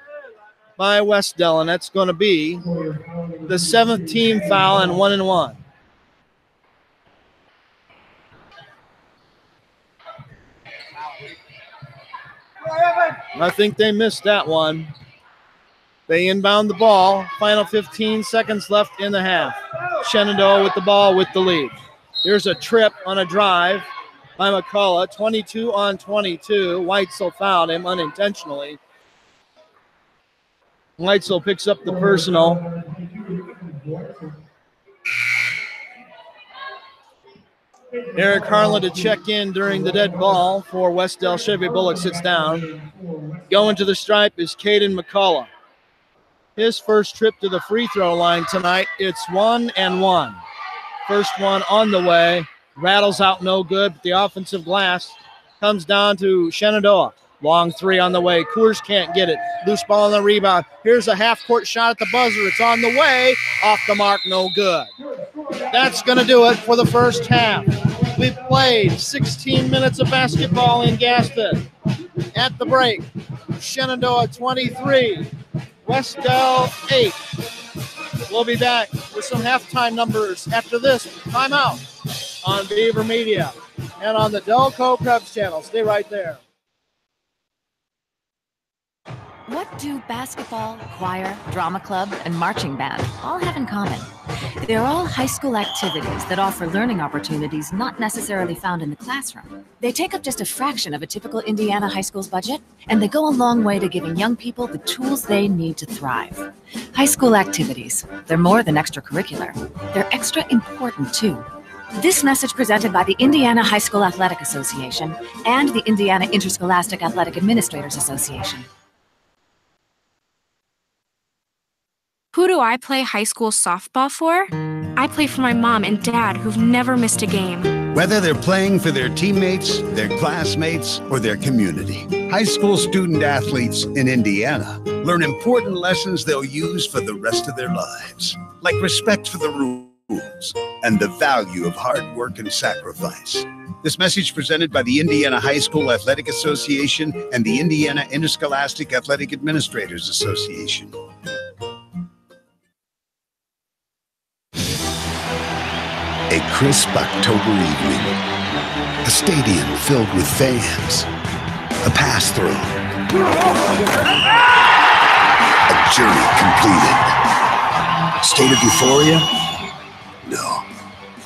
by Wes-Del, and that's going to be the 7th team foul and 1-1. I think they missed that one. They inbound the ball. Final 15 seconds left in the half. Shenandoah with the ball with the lead. Here's a trip on a drive by McCullough. 22 on 22. Wes-Del fouled him unintentionally. Wes-Del picks up the personal. Eric Harlan to check in during the dead ball for Wes-Del. Chevy Bullock sits down. Going to the stripe is Caden McCullough. His first trip to the free throw line tonight. It's 1-1. First one on the way. Rattles out no good, but the offensive glass comes down to Shenandoah. Long three on the way. Coors can't get it. Loose ball on the rebound. Here's a half-court shot at the buzzer. It's on the way. Off the mark, no good. That's going to do it for the first half. We've played 16 minutes of basketball in Gaston. At the break, Shenandoah 23, Wes-Del 8. We'll be back with some halftime numbers after this timeout on Beaver Media and on the Delco Preps channel. Stay right there. What do basketball, choir, drama club, and marching band all have in common? They're all high school activities that offer learning opportunities not necessarily found in the classroom. They take up just a fraction of a typical Indiana high school's budget, and they go a long way to giving young people the tools they need to thrive. High school activities, they're more than extracurricular. They're extra important, too. This message presented by the Indiana High School Athletic Association and the Indiana Interscholastic Athletic Administrators Association. Who do I play high school softball for? I play for my mom and dad who've never missed a game. Whether they're playing for their teammates, their classmates, or their community, high school student athletes in Indiana learn important lessons they'll use for the rest of their lives, like respect for the rules and the value of hard work and sacrifice. This message presented by the Indiana High School Athletic Association and the Indiana Interscholastic Athletic Administrators Association. A crisp October evening, a stadium filled with fans, a pass-through, a journey completed. State of euphoria? No,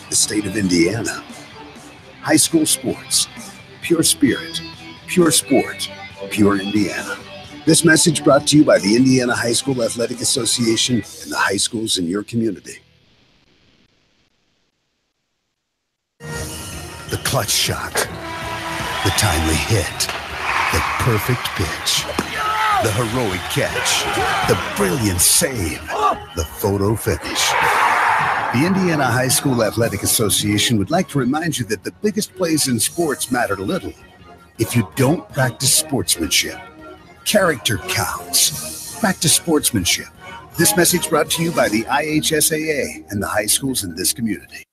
the state of Indiana. High school sports, pure spirit, pure sport, pure Indiana. This message brought to you by the Indiana High School Athletic Association and the high schools in your community. The clutch shot, the timely hit, the perfect pitch, the heroic catch, the brilliant save, the photo finish. The Indiana High School Athletic Association would like to remind you that the biggest plays in sports matter little if you don't practice sportsmanship. Character counts. Practice sportsmanship. This message brought to you by the IHSAA and the high schools in this community.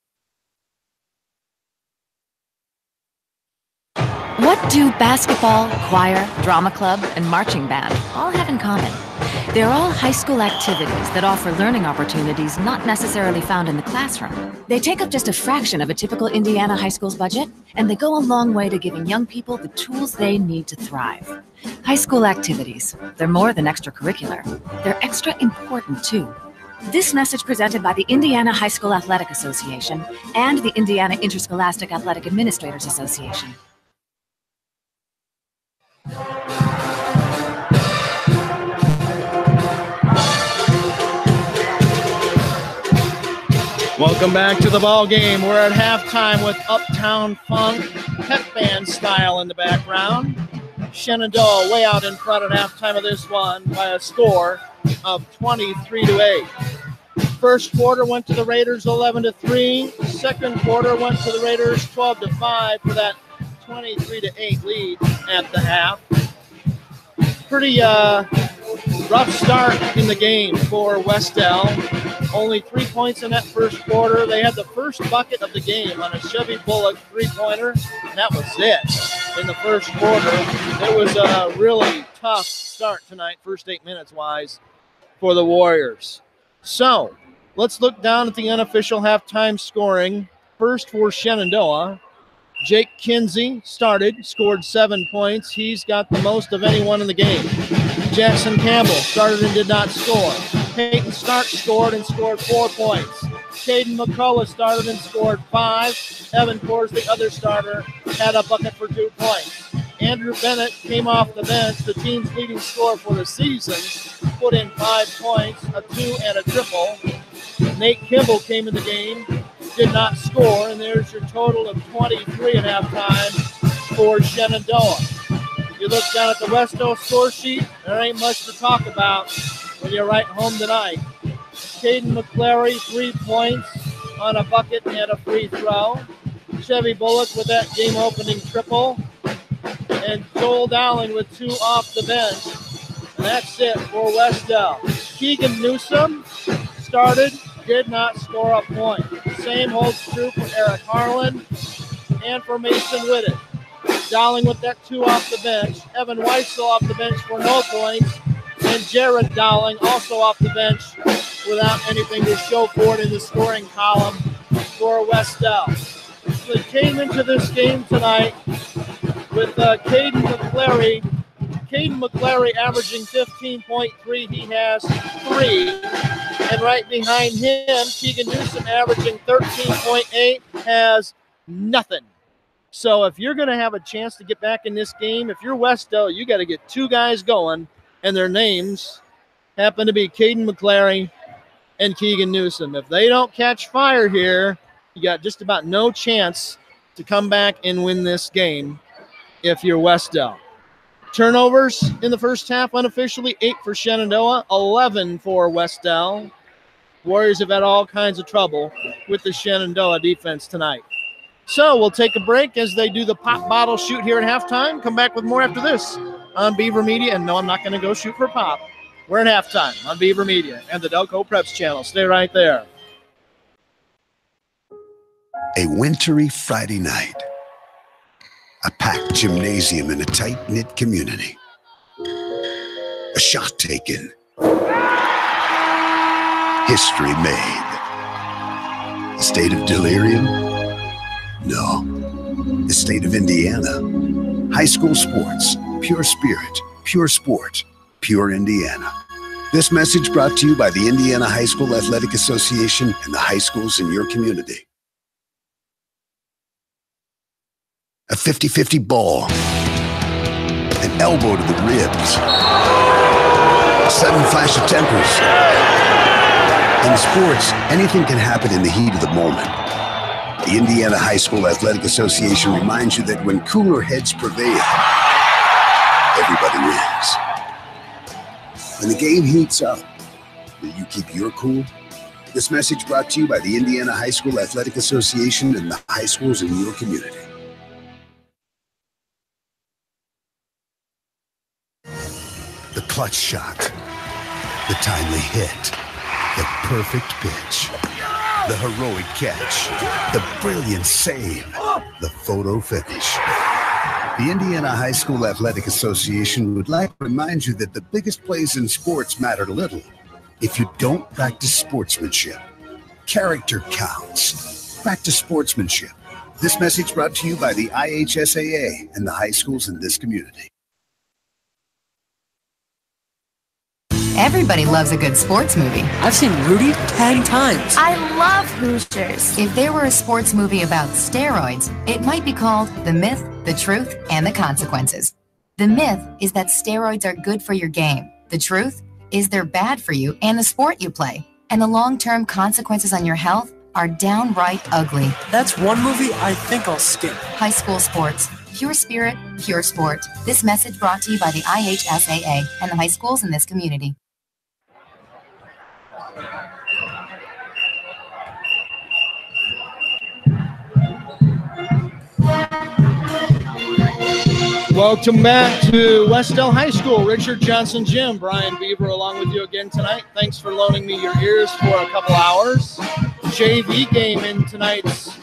What do basketball, choir, drama club, and marching band all have in common? They're all high school activities that offer learning opportunities not necessarily found in the classroom. They take up just a fraction of a typical Indiana high school's budget, and they go a long way to giving young people the tools they need to thrive. High school activities, they're more than extracurricular. They're extra important, too. This message presented by the Indiana High School Athletic Association and the Indiana Interscholastic Athletic Administrators Association. Welcome back to the ball game. We're at halftime with Uptown Funk, pep band style in the background. Shenandoah way out in front at halftime of this one by a score of 23-8. First quarter went to the Raiders 11-3. Second quarter went to the Raiders 12-5 for that 23-8 lead at the half. Pretty Rough start in the game for Wes-Del. Only 3 points in that first quarter. They had the first bucket of the game on a Chevy Bullock three-pointer, and that was it in the first quarter. It was a really tough start tonight, first 8 minutes-wise, for the Warriors. So let's look down at the unofficial halftime scoring. First for Shenandoah, Jake Kinsey started, scored 7 points. He's got the most of anyone in the game. Jackson Campbell started and did not score. Peyton Stark scored and scored 4 points. Caden McCullough started and scored 5. Evan Kors, the other starter, had a bucket for 2 points. Andrew Bennett came off the bench, the team's leading scorer for the season, put in 5 points, a 2 and a triple. Nate Kimball came in the game, did not score, and there's your total of 23 at halftime for Shenandoah. You look down at the Wes-Del score sheet, there ain't much to talk about when you're right home tonight. Caden McClary, 3 points on a bucket and a free throw. Chevy Bullock with that game-opening triple. And Joel Dowling with 2 off the bench. And that's it for Wes-Del. Keegan Newsom started, did not score a point. Same holds true for Eric Harlan and for Mason Whitted. Dowling with that 2 off the bench. Evan Weissel off the bench for no points. And Jared Dowling also off the bench without anything to show for it in the scoring column for Wes-Del. So they came into this game tonight with Caden McClary averaging 15.3. He has 3. And right behind him, Keegan Newsom averaging 13.8 has nothing. So if you're going to have a chance to get back in this game, if you're Wes-Del, you got to get 2 guys going, and their names happen to be Caden McClary and Keegan Newsom. If they don't catch fire here, you got just about no chance to come back and win this game if you're Wes-Del. Turnovers in the first half, unofficially 8 for Shenandoah, 11 for Wes-Del. Warriors have had all kinds of trouble with the Shenandoah defense tonight. So we'll take a break as they do the pop bottle shoot here at halftime. Come back with more after this on Beaver Media. And no, I'm not going to go shoot for pop. We're at halftime on Beaver Media and the Delco Preps channel. Stay right there. A wintry Friday night. A packed gymnasium in a tight-knit community. A shot taken. History made. A state of delirium? No. The state of Indiana. High school sports. Pure spirit. Pure sport. Pure Indiana. This message brought to you by the Indiana High School Athletic Association and the high schools in your community. A 50-50 ball. An elbow to the ribs. A sudden flash of tempers. In sports, anything can happen in the heat of the moment. The Indiana High School Athletic Association reminds you that when cooler heads prevail, everybody wins. When the game heats up, will you keep your cool? This message brought to you by the Indiana High School Athletic Association and the high schools in your community. The clutch shot, the timely hit, the perfect pitch, the heroic catch, the brilliant save, the photo finish. The Indiana High School Athletic Association would like to remind you that the biggest plays in sports matter little if you don't practice sportsmanship. Character counts. Practice sportsmanship. This message brought to you by the IHSAA and the high schools in this community. Everybody loves a good sports movie. I've seen Rudy 10 times. I love Hoosiers. If there were a sports movie about steroids, it might be called The Myth, the Truth, and the Consequences. The myth is that steroids are good for your game. The truth is they're bad for you and the sport you play. And the long-term consequences on your health are downright ugly. That's one movie I think I'll skip. High school sports. Pure spirit, pure sport. This message brought to you by the IHSAA and the high schools in this community. Welcome back to Wes-Del High School. Richard Johnson Gym, Brian Beaver along with you again tonight. Thanks for loaning me your ears for a couple hours. JV game in tonight's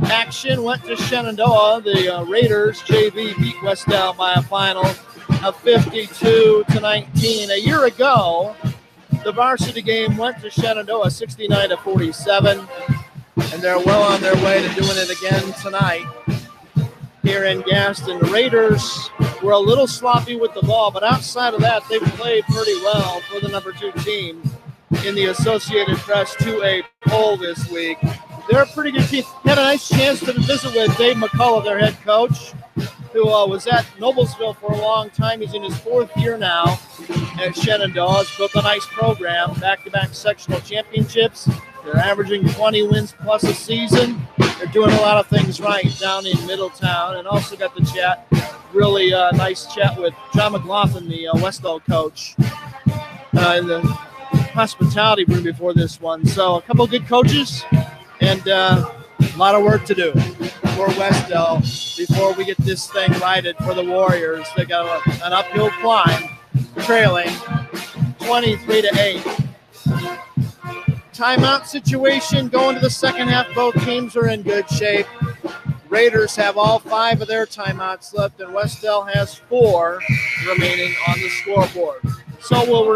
action went to Shenandoah. The Raiders JV beat Wes-Del by a final of 52-19. A year ago, the varsity game went to Shenandoah 69-47, and they're well on their way to doing it again tonight here in Gaston. The Raiders were a little sloppy with the ball, but outside of that, they've played pretty well for the number 2 team in the Associated Press 2A poll this week. They're a pretty good team. Had a nice chance to visit with Dave McCullough, their head coach, who was at Noblesville for a long time. He's in his 4th year now at Shenandoah. He's built a nice program, back-to-back sectional championships. They're averaging 20 wins plus a season. They're doing a lot of things right down in Middletown, and also got the chat, really nice chat with John McLaughlin, the Wes-Del coach, in the hospitality room before this one. So a couple of good coaches and a lot of work to do for Wes-Del before we get this thing righted for the Warriors. They got an uphill climb, trailing 23-8. Timeout situation going to the second half. Both teams are in good shape. Raiders have all 5 of their timeouts left, and Wes-Del has 4 remaining on the scoreboard. So we'll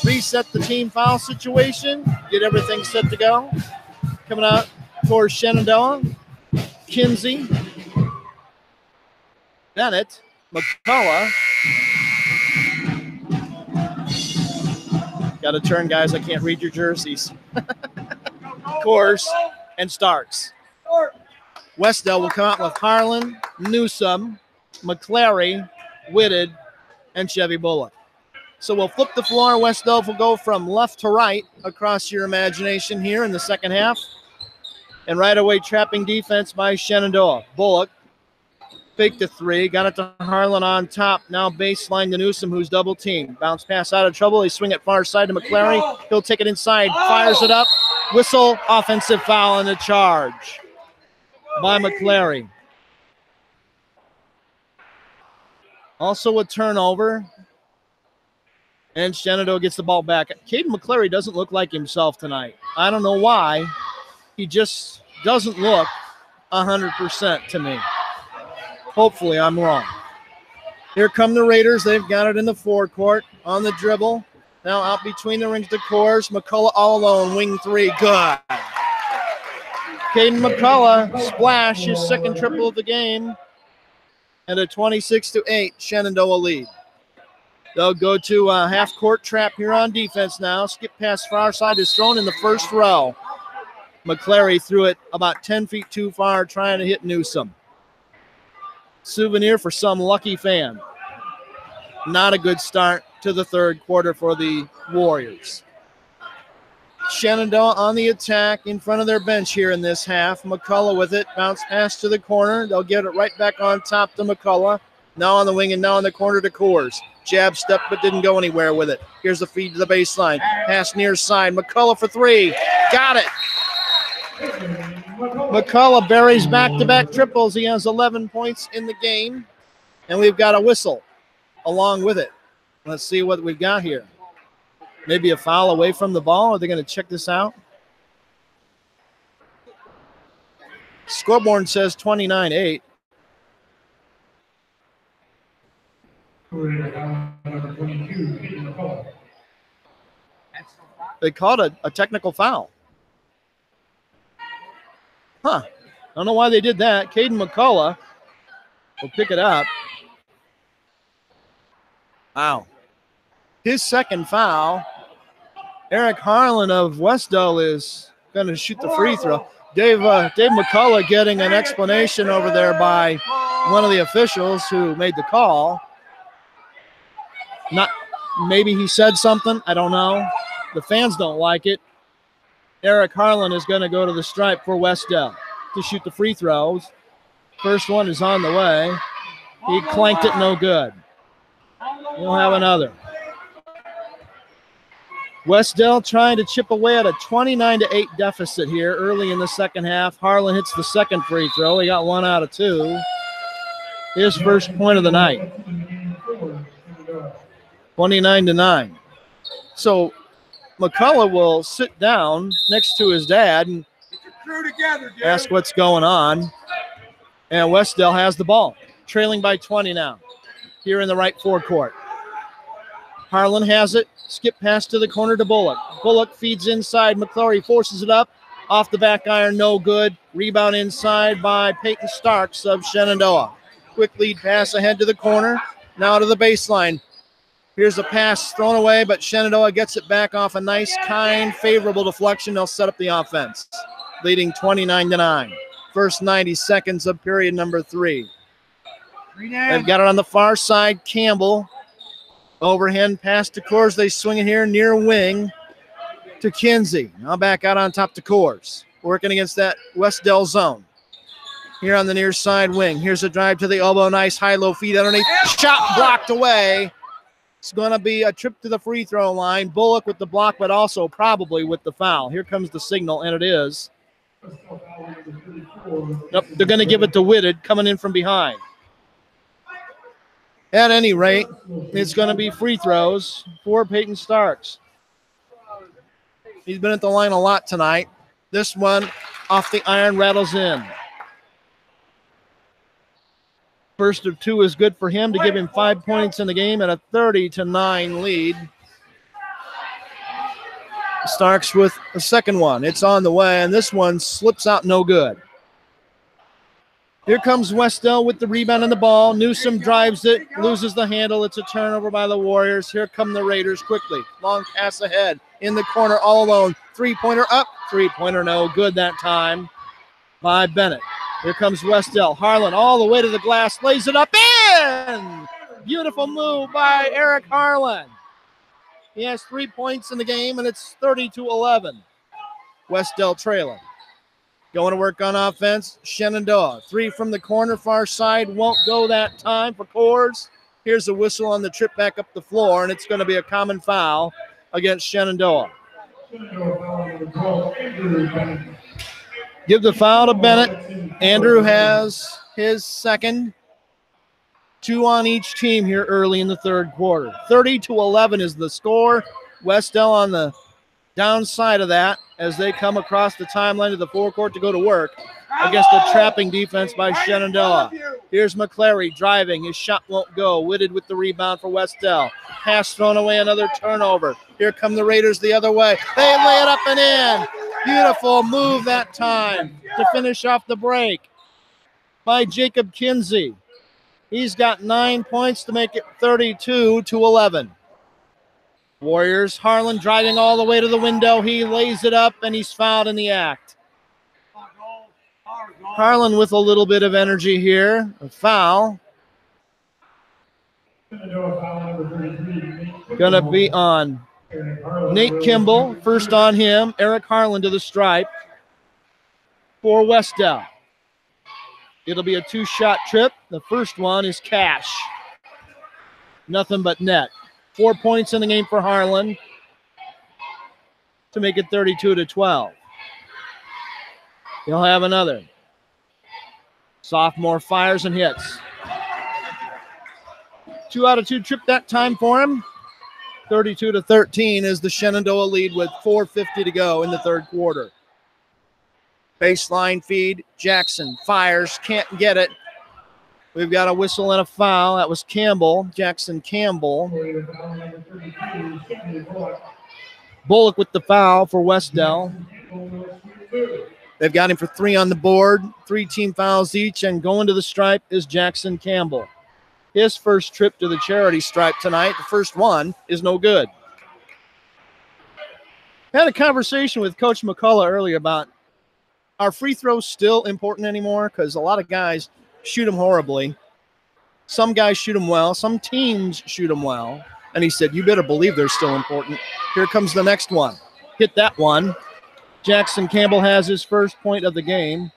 reset the team foul situation, get everything set to go. Coming out for Shenandoah, Kinsey, Bennett, McCullough. Got to turn, guys. I can't read your jerseys. Course and Starks. Wes-Del will come out with Harlan, Newsom, McClary, Whitted, and Chevy Bullock. So we'll flip the floor. Wes-Del will go from left to right across your imagination here in the second half. And right away, trapping defense by Shenandoah. Bullock faked the 3, got it to Harlan on top. Now baseline to Newsom, who's double teamed. Bounce pass out of trouble. They swing it far side to McClary. He'll take it inside, fires it up. Whistle, offensive foul in the charge by McClary. Also a turnover. And Shenandoah gets the ball back. Caden McClary doesn't look like himself tonight. I don't know why. He just doesn't look 100% to me. Hopefully I'm wrong. Here come the Raiders. They've got it in the forecourt on the dribble. Now out between the rings to Coors. McCullough all alone. Wing 3. Good. Caden McCullough splash his second triple of the game. And a 26-8 Shenandoah lead. They'll go to a half-court trap here on defense now. Skip pass far side is thrown in the first row. McClary threw it about 10 feet too far, trying to hit Newsom. Souvenir for some lucky fan. Not a good start to the third quarter for the Warriors. Shenandoah on the attack in front of their bench here in this half. McCullough with it. Bounce pass to the corner. They'll get it right back on top to McCullough. Now on the wing and now in the corner to Coors. Jab step but didn't go anywhere with it. Here's the feed to the baseline. Pass near side. McCullough for 3. Got it. McCullough buries back-to-back triples. He has 11 points in the game. And we've got a whistle along with it. Let's see what we've got here. Maybe a foul away from the ball. Are they going to check this out? Scoreboard says 29-8. They called a technical foul. Huh. I don't know why they did that. Caden McCullough will pick it up. Wow. His second foul. Eric Harlan of Wes-Del is going to shoot the free throw. Dave McCullough getting an explanation over there by one of the officials who made the call. Maybe he said something. I don't know. The fans don't like it. Eric Harlan is going to go to the stripe for Wes-Del to shoot the free throws. First one is on the way. He clanked it no good. We'll have another. Wes-Del trying to chip away at a 29-8 deficit here early in the second half. Harlan hits the second free throw. He got 1 out of 2. His first point of the night. 29-9. So McCullough will sit down next to his dad and ask what's going on. And Wes-Del has the ball, trailing by 20 now, here in the right forecourt. Harlan has it, skip pass to the corner to Bullock. Bullock feeds inside, McClary forces it up, off the back iron, no good. Rebound inside by Peyton Starks of Shenandoah. Quick lead pass ahead to the corner, now to the baseline. Here's a pass thrown away, but Shenandoah gets it back off a nice, kind, favorable deflection. They'll set up the offense, leading 29-9. First 90 seconds of period number 3. They've got it on the far side. Campbell, overhand pass to Coors. They swing it here near wing to Kinsey. Now back out on top to Coors, working against that Wes-Del zone. Here on the near side wing. Here's a drive to the elbow. Nice high-low feed underneath. Shot blocked away. It's going to be a trip to the free throw line. Bullock with the block, but also probably with the foul. Here comes the signal, and it is. Nope, they're going to give it to Whitted coming in from behind. At any rate, it's going to be free throws for Peyton Starks. He's been at the line a lot tonight. This one off the iron rattles in. First of 2 is good for him to give him 5 points in the game and a 30-9 lead. Starks with a second one. It's on the way, and this one slips out no good. Here comes Wes-Del with the rebound and the ball. Newsom drives it, loses the handle. It's a turnover by the Warriors. Here come the Raiders quickly. Long pass ahead. In the corner all alone. Three-pointer up. Three-pointer no good that time by Bennett. Here comes Wes-Del. Harlan all the way to the glass. Lays it up in. Beautiful move by Eric Harlan. He has 3 points in the game, and it's 30-11. Wes-Del trailing. Going to work on offense. Shenandoah. 3 from the corner, far side. Won't go that time for Coors. Here's a whistle on the trip back up the floor, and it's going to be a common foul against Shenandoah. Give the foul to Bennett. Andrew has his second. 2 on each team here early in the third quarter. 30-11 is the score. Wes-Del on the downside of that as they come across the timeline of the forecourt to go to work against a trapping defense by Shenandoah. Here's McClary driving. His shot won't go. Whitted with the rebound for Wes-Del. Pass thrown away, another turnover. Here come the Raiders the other way. They lay it up and in. Beautiful move that time to finish off the break by Jacob Kinsey. He's got 9 points to make it 32-11. Warriors, Harlan driving all the way to the window. He lays it up, and he's fouled in the act. Harlan with a little bit of energy here. A foul. Going to be on Nate Kimball. First on him. Eric Harlan to the stripe for Wes-Del. It'll be a 2-shot trip. The first one is cash. Nothing but net. 4 points in the game for Harlan to make it 32-12. He'll have another. Sophomore fires and hits. 2 out of 2 trip that time for him. 32-13 is the Shenandoah lead with 4:50 to go in the third quarter. Baseline feed. Jackson fires. Can't get it. We've got a whistle and a foul. That was Campbell. Jackson Campbell. Bullock with the foul for Wes-Del. They've got him for 3 on the board. 3 team fouls each, and going to the stripe is Jackson Campbell. His first trip to the charity stripe tonight. The first one is no good. Had a conversation with Coach McCullough earlier about, are free throws still important anymore? Because a lot of guys shoot them horribly. Some guys shoot them well. Some teams shoot them well. And he said, you better believe they're still important. Here comes the next one. Hit that one. Jackson Campbell has his first point of the game.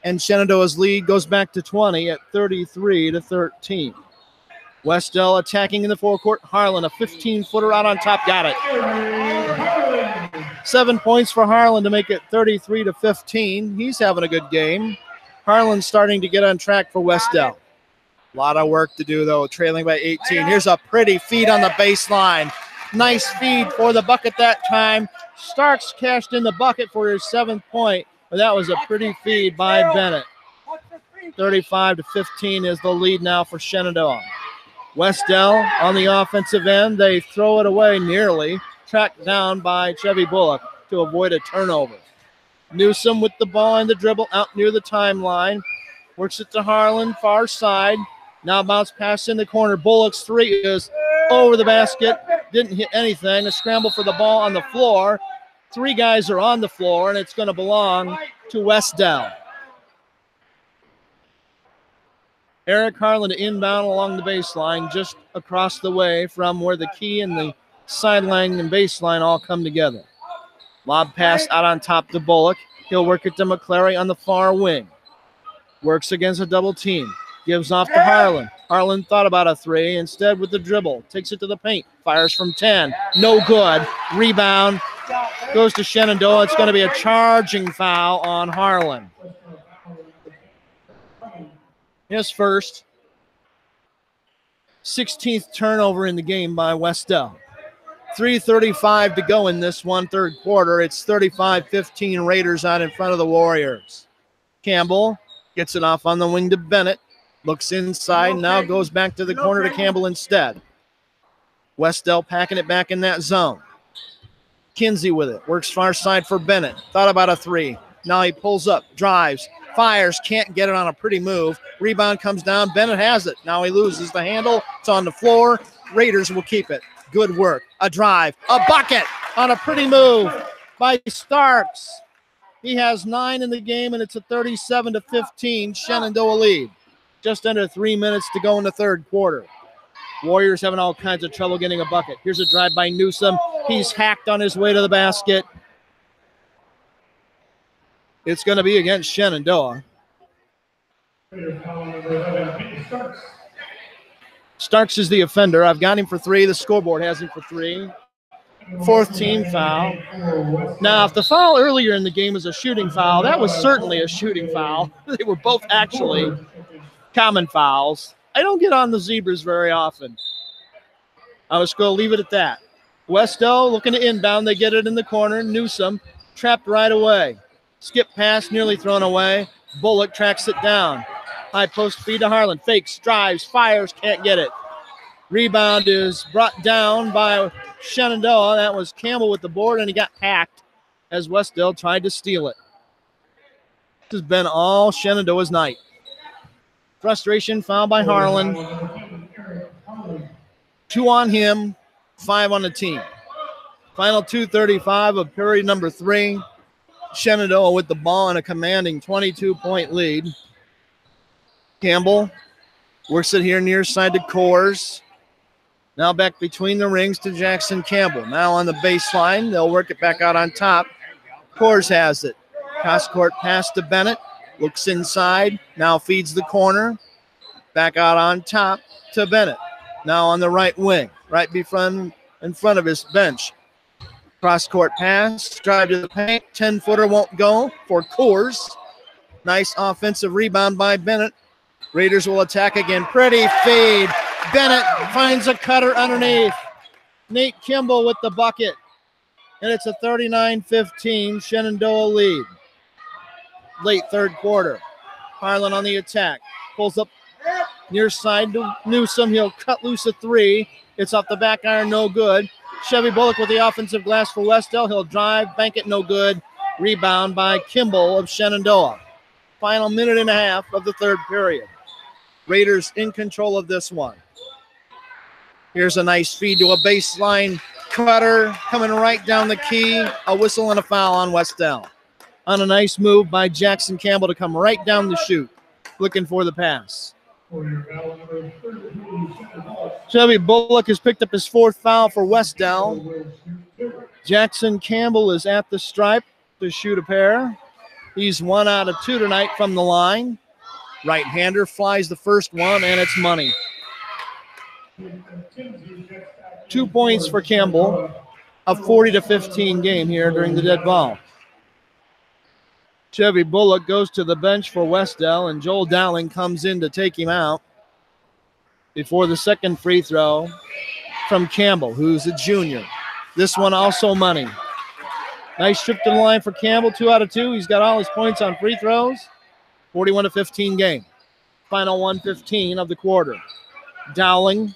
And Shenandoah's lead goes back to 20 at 33-13. Wes-Del attacking in the forecourt. Harlan, a 15-footer out on top. Got it. 7 points for Harlan to make it 33-15. He's having a good game. Harlan's starting to get on track for Wes-Del. A lot of work to do, though, trailing by 18. Here's a pretty feed on the baseline. Nice feed for the bucket that time. Starks cashed in the bucket for his 7th point, but that was a pretty feed by Bennett. 35-15 is the lead now for Shenandoah. Wes-Del on the offensive end. They throw it away nearly. Tracked down by Chevy Bullock to avoid a turnover. Newsom with the ball and the dribble out near the timeline. Works it to Harlan, far side. Now bounce pass in the corner. Bullock's three is over the basket. Didn't hit anything. A scramble for the ball on the floor. 3 guys are on the floor, and it's going to belong to Wes-Del. Eric Harlan to inbound along the baseline, just across the way from where the key and the sideline and baseline all come together. Lob pass out on top to Bullock. He'll work it to McClary on the far wing. Works against a double team. Gives off to Harlan. Harlan thought about a 3. Instead with the dribble. Takes it to the paint. Fires from 10. No good. Rebound. Goes to Shenandoah. It's going to be a charging foul on Harlan. His first. 16th turnover in the game by Wes-Del. 3:35 to go in this one, third quarter. It's 35-15 Raiders out in front of the Warriors. Campbell gets it off on the wing to Bennett. Looks inside, now goes back to the corner to Campbell instead. Wes-Del packing it back in that zone. Kinsey with it. Works far side for Bennett. Thought about a 3. Now he pulls up, drives, fires, can't get it on a pretty move. Rebound comes down. Bennett has it. Now he loses the handle. It's on the floor. Raiders will keep it. Good work. A drive. A bucket on a pretty move by Starks. He has 9 in the game, and it's a 37-15 Shenandoah lead. Just under 3 minutes to go in the third quarter. Warriors having all kinds of trouble getting a bucket. Here's a drive by Newsom. He's hacked on his way to the basket. It's going to be against Shenandoah. Starks is the offender. I've got him for 3. The scoreboard has him for 3. 4th team foul. Now, if the foul earlier in the game was a shooting foul, that was certainly a shooting foul. They were both actually common fouls. I don't get on the Zebras very often. I was going to leave it at that. Wes-Del looking to inbound. They get it in the corner. Newsom trapped right away. Skip pass, nearly thrown away. Bullock tracks it down. High post feed to Harlan. Fakes, drives, fires, can't get it. Rebound is brought down by Shenandoah. That was Campbell with the board, and he got hacked as Wes-Del tried to steal it. This has been all Shenandoah's night. Frustration foul by Harlan. 2 on him, 5 on the team. Final 2:35 of period number 3. Shenandoah with the ball and a commanding 22-point lead. Campbell works it here near side to Coors. Now back between the rings to Jackson Campbell. Now on the baseline, they'll work it back out on top. Coors has it. Cross-court pass to Bennett. Looks inside. Now feeds the corner. Back out on top to Bennett. Now on the right wing. Right in front of his bench. Cross-court pass. Drive to the paint. 10-footer won't go for Coors. Nice offensive rebound by Bennett. Raiders will attack again. Pretty feed. Bennett finds a cutter underneath. Nate Kimball with the bucket. And it's a 39-15 Shenandoah lead. Late third quarter. Harlan on the attack. Pulls up near side to Newsom. He'll cut loose a 3. It's off the back iron, no good. Chevy Bullock with the offensive glass for Wes-Del. He'll drive, bank it, no good. Rebound by Kimball of Shenandoah. Final minute and a half of the third period. Raiders in control of this one. Here's a nice feed to a baseline cutter coming right down the key. A whistle and a foul on Wes-Del. On a nice move by Jackson Campbell to come right down the chute, looking for the pass. Chevy Bullock has picked up his 4th foul for Wes-Del. Jackson Campbell is at the stripe to shoot a pair. He's 1 out of 2 tonight from the line. Right-hander flies the first one, and it's money. 2 points for Campbell. A 40-15 game here during the dead ball. Chevy Bullock goes to the bench for Wes-Del, and Joel Dowling comes in to take him out. before the second free throw from Campbell, who's a junior. This one also money. Nice trip to the line for Campbell, 2 out of 2. He's got all his points on free throws. 41-15 game. Final 1:15 of the quarter. Dowling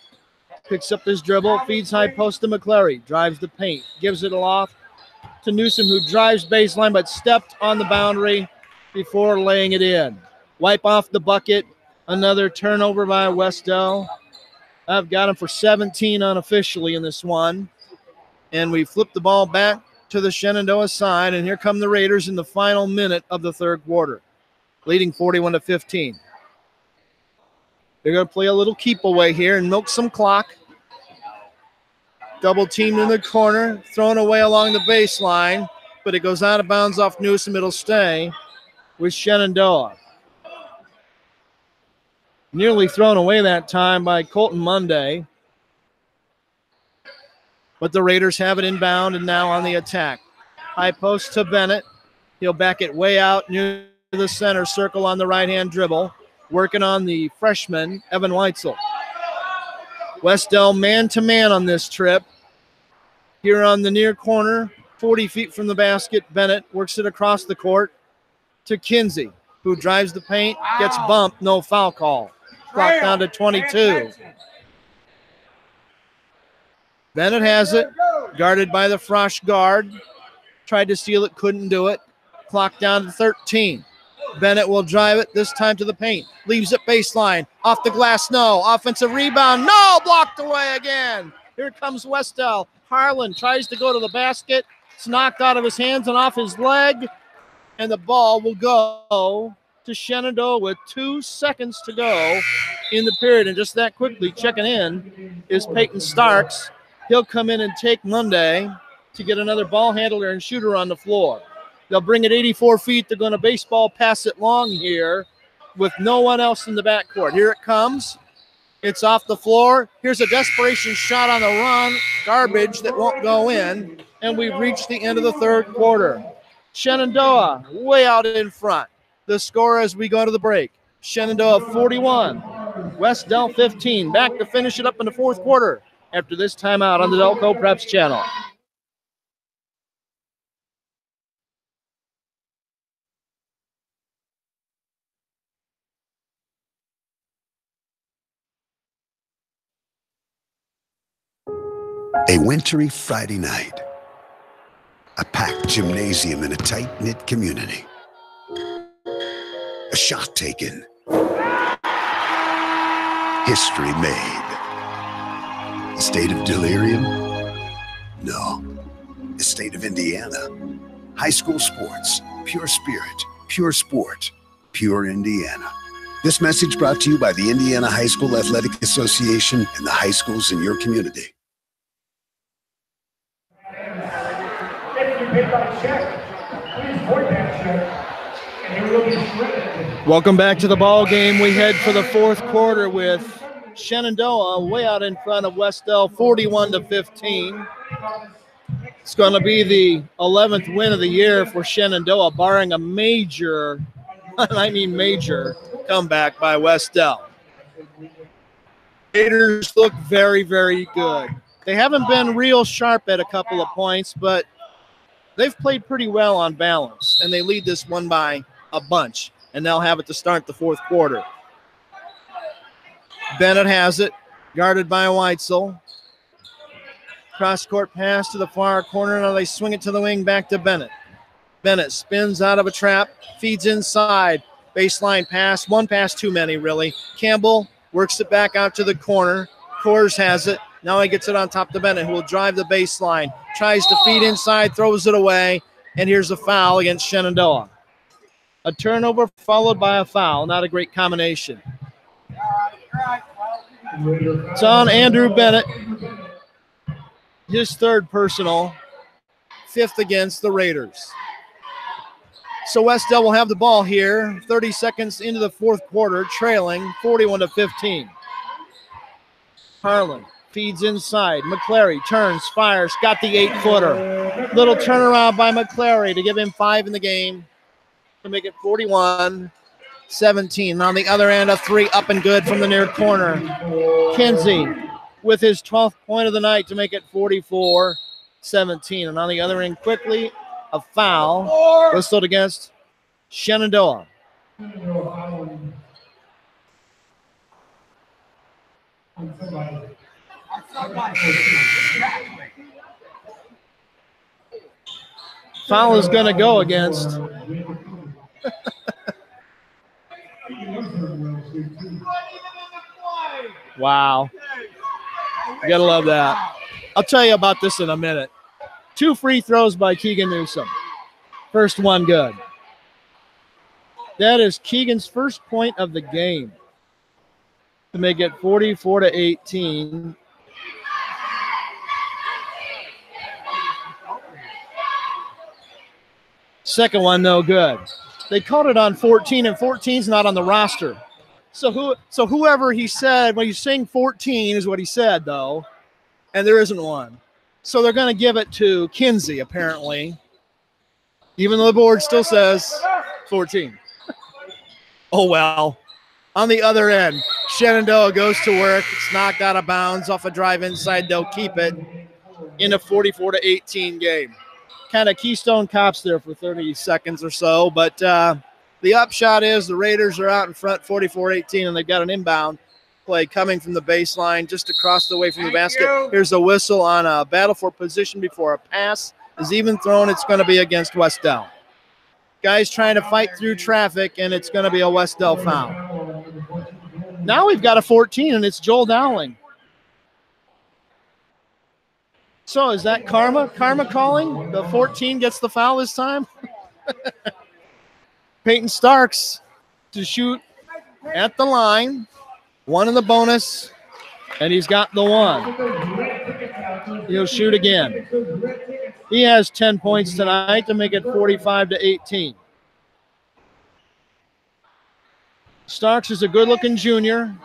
picks up his dribble, feeds high post to McClary, drives the paint, gives it off to Newsom, who drives baseline but stepped on the boundary before laying it in. Wipe off the bucket. Another turnover by Wes-Del. I've got him for 17 unofficially in this one. And we flip the ball back to the Shenandoah side, and here come the Raiders in the final minute of the third quarter, leading 41-15. They're going to play a little keep away here and milk some clock. Double teamed in the corner, thrown away along the baseline, but it goes out of bounds off Newsom. It'll stay with Shenandoah. Nearly thrown away that time by Colton Monday. But the Raiders have it inbound and now on the attack. High post to Bennett. He'll back it way out near the center circle on the right-hand dribble. Working on the freshman, Evan Weitzel. Wes-Del man-to-man on this trip. Here on the near corner, 40 feet from the basket, Bennett works it across the court to Kinsey, who drives the paint, gets bumped, no foul call. Clock down to 22. Bennett has it, guarded by the Frosch guard. Tried to steal it, couldn't do it. Clock down to 13. Bennett will drive it, this time to the paint. Leaves it baseline. Off the glass, no. Offensive rebound, no. Blocked away again. Here comes Wes-Del. Harlan tries to go to the basket. It's knocked out of his hands and off his leg. And the ball will go to Shenandoah with 2 seconds to go in the period. And just that quickly, checking in is Peyton Starks. He'll come in and take Monday to get another ball handler and shooter on the floor. They'll bring it 84 feet. They're going to baseball pass it long here with no one else in the backcourt. Here it comes. It's off the floor. Here's a desperation shot on the run. Garbage that won't go in. And we've reached the end of the third quarter. Shenandoah way out in front. The score as we go to the break. Shenandoah 41. Wes-Del 15. Back to finish it up in the fourth quarter after this timeout on the Delco Preps channel. A wintry Friday night. A packed gymnasium in a tight-knit community. A shot taken. History made. A state of delirium? No. The state of Indiana. High school sports. Pure spirit. Pure sport. Pure Indiana. This message brought to you by the Indiana High School Athletic Association and the high schools in your community. Welcome back to the ball game. We head for the fourth quarter with Shenandoah way out in front of Wes-Del, 41-15. It's going to be the 11th win of the year for Shenandoah, barring a major, I mean major, comeback by Wes-Del. Raiders look very, very good. They haven't been real sharp at a couple of points, but they've played pretty well on balance, and they lead this one by a bunch, and they'll have it to start the fourth quarter. Bennett has it, guarded by Weitzel. Cross-court pass to the far corner. Now they swing it to the wing, back to Bennett. Bennett spins out of a trap, feeds inside. Baseline pass, one pass too many, really. Campbell works it back out to the corner. Coors has it. Now he gets it on top to Bennett, who will drive the baseline. Tries to feed inside, throws it away, and here's a foul against Shenandoah. A turnover followed by a foul. Not a great combination. It's on Andrew Bennett. His third personal, fifth against the Raiders. So Wes-Del will have the ball here, 30 seconds into the fourth quarter, trailing 41-15. Harlan feeds inside. McClary turns, fires, got the 8-footer. Little turnaround by McClary to give him 5 in the game to make it 41-15. 17. And on the other end, a three up and good from the near corner. Kinsey with his 12th point of the night to make it 44-17. And on the other end, quickly, a foul whistled against Shenandoah. Foul is going to go against. Wow. You got to love that. I'll tell you about this in a minute. 2 free throws by Keegan Newsom. First one good. That is Keegan's first point of the game to make it 44-18. Second one, no good. They called it on 14, and 14's not on the roster. So whoever he said, when he's saying 14 is what he said, though, and there isn't one. So they're going to give it to Kinsey, apparently, even though the board still says 14. Oh, well. On the other end, Shenandoah goes to work. It's knocked out of bounds off a drive inside. They'll keep it in a 44-18 game. Kind of Keystone Cops there for 30 seconds or so, but the upshot is the Raiders are out in front 44-18, and they've got an inbound play coming from the baseline just across the way from the basket. Here's a whistle on a battle for position before a pass is even thrown. It's going to be against Wes-Del. Guys trying to fight through traffic, and it's going to be a Wes-Del foul. Now we've got a 14, and it's Joel Dowling. So is that karma? Karma calling? The 14 gets the foul this time? Peyton Starks to shoot at the line. 1 in the bonus, and he's got the 1. He'll shoot again. He has 10 points tonight to make it 45-18. Starks is a good-looking junior,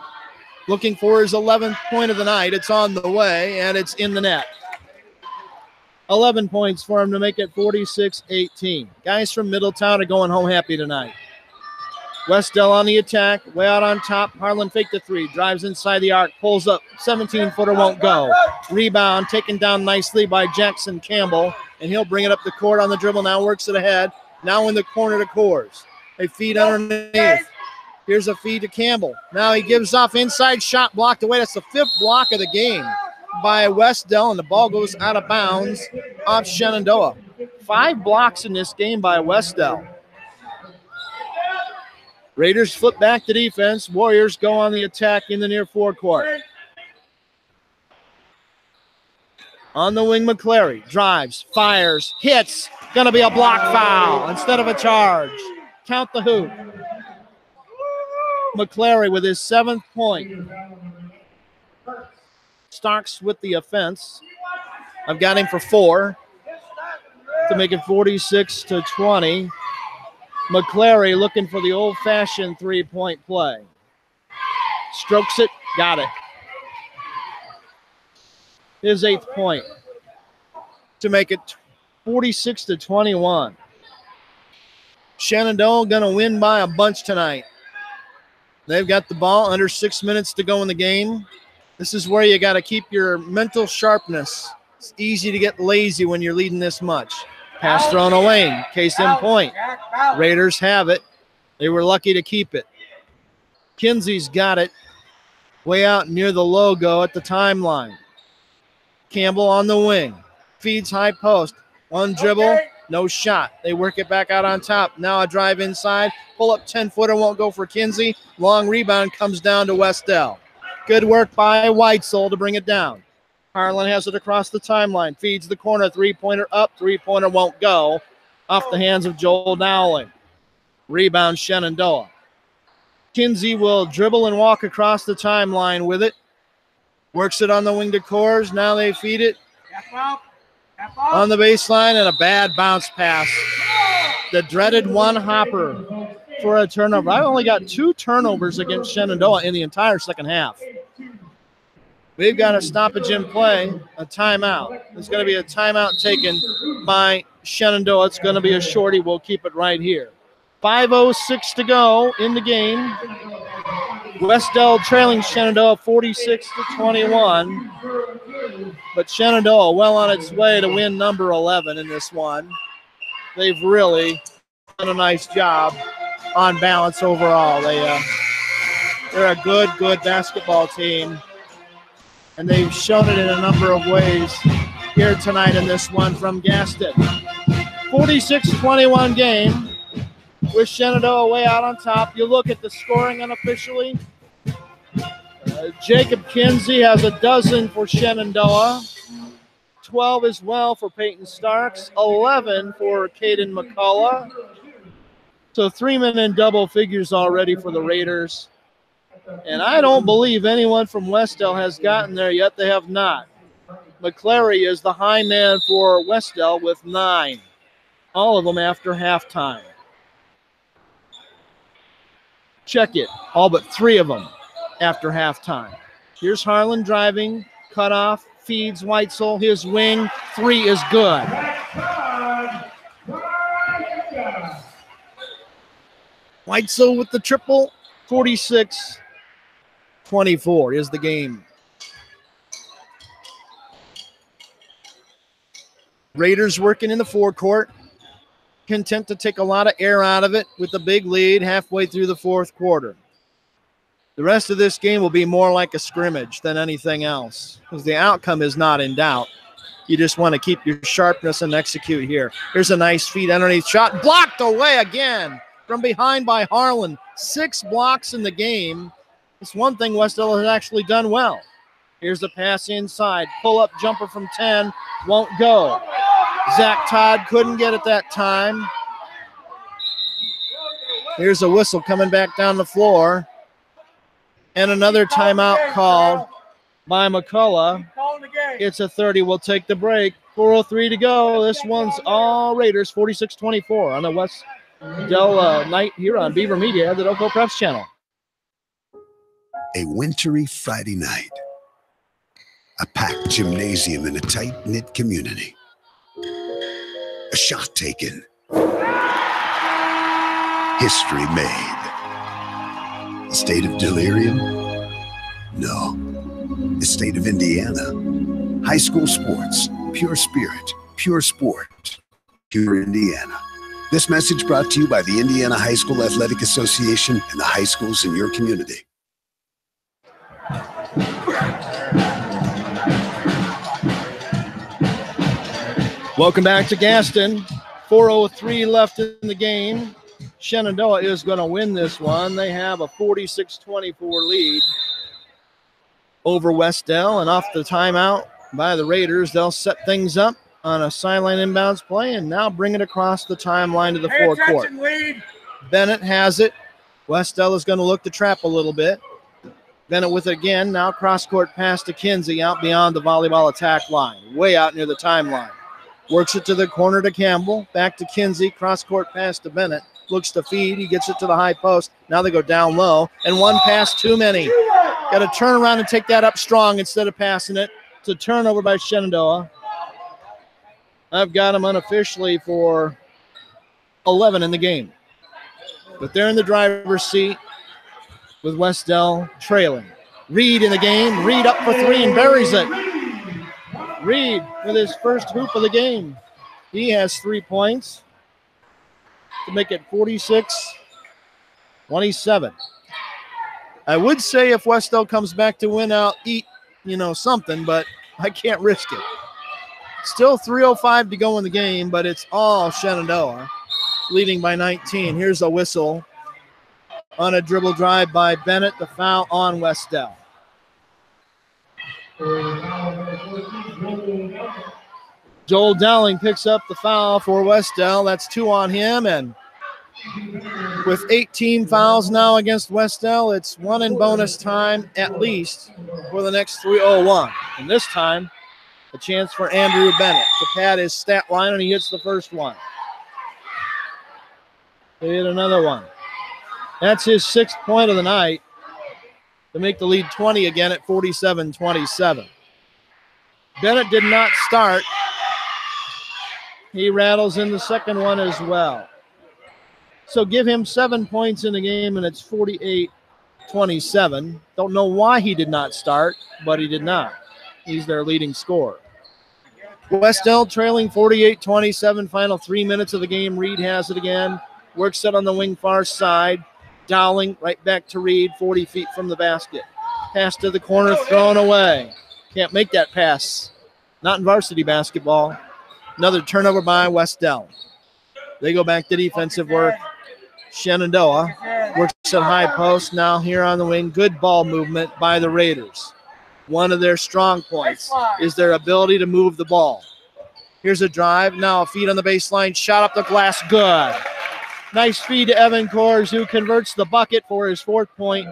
looking for his 11th point of the night. It's on the way, and it's in the net. 11 points for him to make it 46-18. Guys from Middletown are going home happy tonight. Wes-Del on the attack, way out on top. Harlan faked the 3, drives inside the arc, pulls up, 17-footer won't go. Rebound taken down nicely by Jackson Campbell, and he'll bring it up the court on the dribble. Now works it ahead. Now in the corner to Coors. They feed underneath. Here's a feed to Campbell. Now he gives off inside, shot blocked away. That's the 5th block of the game by Wes-Del, and the ball goes out of bounds off Shenandoah. 5 blocks in this game by Wes-Del. Raiders flip back to defense. Warriors go on the attack in the near forecourt. On the wing, McClary drives, fires, hits. Going to be a block foul instead of a charge. Count the hoop. McClary with his 7th point. Starks with the offense. I've got him for 4 to make it 46-20. McClary looking for the old-fashioned 3-point play. Strokes it, got it. His 8th point to make it 46-21. Shenandoah going to win by a bunch tonight. They've got the ball under 6 minutes to go in the game. This is where you got to keep your mental sharpness. It's easy to get lazy when you're leading this much. Pass thrown away. Case in point. Raiders have it. They were lucky to keep it. Kinsey's got it way out near the logo at the timeline. Campbell on the wing. Feeds high post. One dribble, no shot. They work it back out on top. Now a drive inside. Pull up 10-footer won't go for Kinsey. Long rebound comes down to Wes-Del. Good work by Weitzel to bring it down. Harlan has it across the timeline. Feeds the corner. 3-pointer up. 3-pointer won't go. Off the hands of Joel Dowling. Rebound Shenandoah. Kinsey will dribble and walk across the timeline with it. Works it on the wing to Coors. Now they feed it on the baseline, and a bad bounce pass. The dreaded one hopper for a turnover. I only got 2 turnovers against Shenandoah in the entire second half. We've got a stoppage in play, a timeout. There's going to be a timeout taken by Shenandoah. It's going to be a shorty. We'll keep it right here. 5:06 to go in the game. Wes-Del trailing Shenandoah 46-21. But Shenandoah well on its way to win number 11 in this one. They've really done a nice job on balance overall. They're a good basketball team, and they've shown it in a number of ways here tonight in this one from Gaston. 46-21 game with Shenandoah way out on top. You look at the scoring unofficially. Jacob Kinsey has a dozen for Shenandoah. 12 as well for Peyton Starks. 11 for Caden McCullough. So 3 men in double figures already for the Raiders. And I don't believe anyone from Wes-Del has gotten there yet. They have not. McClary is the high man for Wes-Del with 9. All of them after halftime. Check it. All but 3 of them after halftime. Here's Harlan driving. Cut off. Feeds Weitzel. His wing. 3 is good. Weitzel with the triple. 46-24 is the game. Raiders working in the forecourt. Content to take a lot of air out of it with the big lead halfway through the fourth quarter. The rest of this game will be more like a scrimmage than anything else because the outcome is not in doubt. You just want to keep your sharpness and execute here. Here's a nice feed underneath shot. Blocked away again from behind by Harlan. 6 blocks in the game. It's one thing Wes-Del has actually done well. Here's the pass inside. Pull-up jumper from 10. Won't go. Zach Todd couldn't get it that time. Here's a whistle coming back down the floor. And another timeout called by McCullough. It's a 30. We'll take the break. 4:03 to go. This one's all Raiders, 46-24 on the Wes-Del night here on Beaver Media, the Local Preps channel. A wintry Friday night. A packed gymnasium in a tight-knit community. A shot taken. History made. A state of delirium? No. The state of Indiana. High school sports. Pure spirit. Pure sport. Pure Indiana. This message brought to you by the Indiana High School Athletic Association and the high schools in your community. Welcome back to Gaston. 4:03 left in the game. Shenandoah is going to win this one. They have a 46-24 lead over Wes-Del, and off the timeout by the Raiders, they'll set things up on a sideline inbounds play and now bring it across the timeline to the forecourt. Bennett has it. Wes-Del is going to look to trap a little bit. Bennett with it again. Now cross-court pass to Kinsey out beyond the volleyball attack line, way out near the timeline. Works it to the corner to Campbell. Back to Kinsey. Cross-court pass to Bennett. Looks to feed. He gets it to the high post. Now they go down low. And one pass too many. Got to turn around and take that up strong instead of passing it. It's a turnover by Shenandoah. I've got him unofficially for 11 in the game. But they're in the driver's seat with Wes-Del trailing. Reed in the game. Reed up for 3 and buries it. Reed with his first hoop of the game. He has 3 points to make it 46-27. I would say if Wes-Del comes back to win, I'll eat, something, but I can't risk it. Still 3:05 to go in the game, but it's all Shenandoah leading by 19. Here's a whistle on a dribble drive by Bennett. The foul on Wes-Del. Joel Dowling picks up the foul for Wes-Del. That's 2 on him, and with 18 fouls now against Wes-Del, it's 1 in bonus time at least for the next 3:01. And this time, a chance for Andrew Bennett to pad his stat line, and he hits the first one. They hit another one. That's his 6th point of the night to make the lead 20 again at 47-27. Bennett did not start. He rattles in the second one as well. So give him 7 points in the game, and it's 48-27. Don't know why he did not start, but he did not. He's their leading scorer. Wes-Del trailing 48-27, final 3 minutes of the game. Reed has it again. Works it on the wing far side. Dowling right back to Reed, 40 feet from the basket. Pass to the corner, thrown away. Can't make that pass. Not in varsity basketball. Another turnover by Wes-Del. They go back to defensive work. Shenandoah works at high post. Now here on the wing, good ball movement by the Raiders. One of their strong points is their ability to move the ball. Here's a drive. Now a feed on the baseline. Shot up the glass. Good. Nice feed to Evan Kors, who converts the bucket for his 4th point.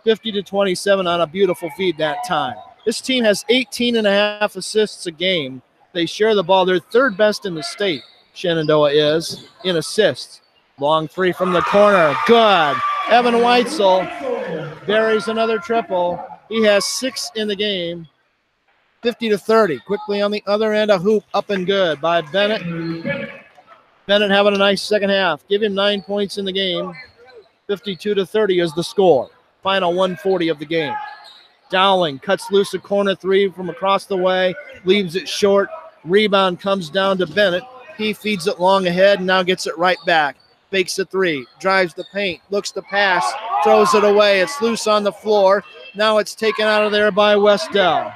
50-27 on a beautiful feed that time. This team has 18.5 assists a game. They share the ball. They're 3rd best in the state, Shenandoah is, in assists. Long 3 from the corner. Good. Evan Weitzel buries another triple. He has 6 in the game. 50-30. Quickly on the other end, a hoop up and good by Bennett. Bennett having a nice second half. Give him 9 points in the game. 52-30 is the score. Final 140 of the game. Dowling cuts loose a corner 3 from across the way. Leaves it short. Rebound comes down to Bennett. He feeds it long ahead and now gets it right back. Fakes a 3. Drives the paint. Looks to pass. Throws it away. It's loose on the floor. Now it's taken out of there by Wes-Del.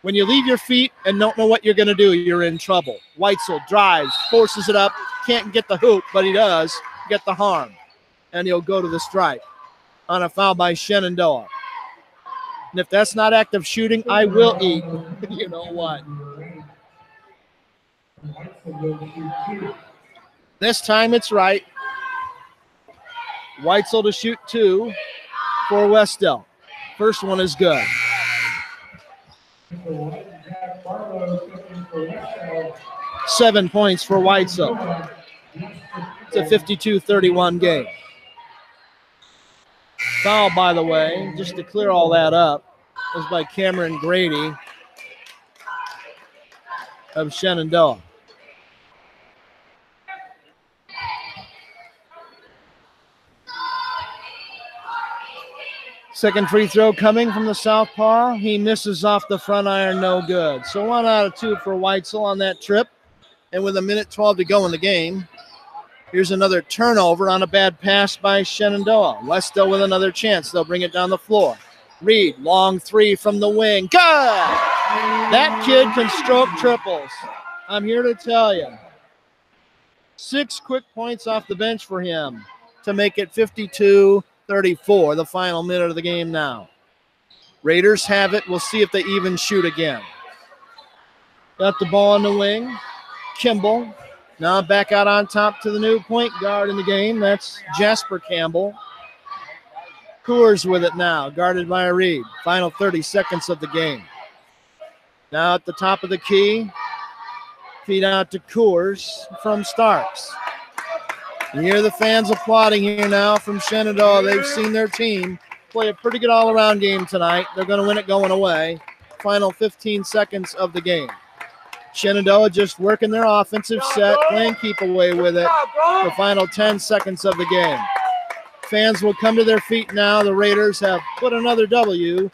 When you leave your feet and don't know what you're going to do, you're in trouble. Weitzel drives, forces it up, can't get the hoop, but he does get the harm. And he'll go to the strike on a foul by Shenandoah. And if that's not active shooting, I will eat. You know what? This time it's right. Weitzel to shoot 2 for Wes-Del. First one is good. 7 points for Weitzel. It's a 52-31 game. Foul, by the way, just to clear all that up, was by Cameron Grady of Shenandoah. Second free throw coming from the southpaw. He misses off the front iron, no good. So 1 out of 2 for Weitzel on that trip. And with 1:12 to go in the game, here's another turnover on a bad pass by Shenandoah. Wes-Del with another chance. They'll bring it down the floor. Reed, long 3 from the wing. Good! That kid can stroke triples. I'm here to tell you. 6 quick points off the bench for him to make it 52-34, the final minute of the game now. Raiders have it. We'll see if they even shoot again. Got the ball on the wing. Kimball. Now back out on top to the new point guard in the game. That's Jasper Campbell. Coors with it now, guarded by Reed. Final 30 seconds of the game. Now at the top of the key. Feed out to Coors from Starks. You hear the fans applauding here now from Shenandoah. They've seen their team play a pretty good all-around game tonight. They're going to win it going away. Final 15 seconds of the game. Shenandoah just working their offensive set, playing keep away with it. The final 10 seconds of the game. Fans will come to their feet now. The Raiders have put another W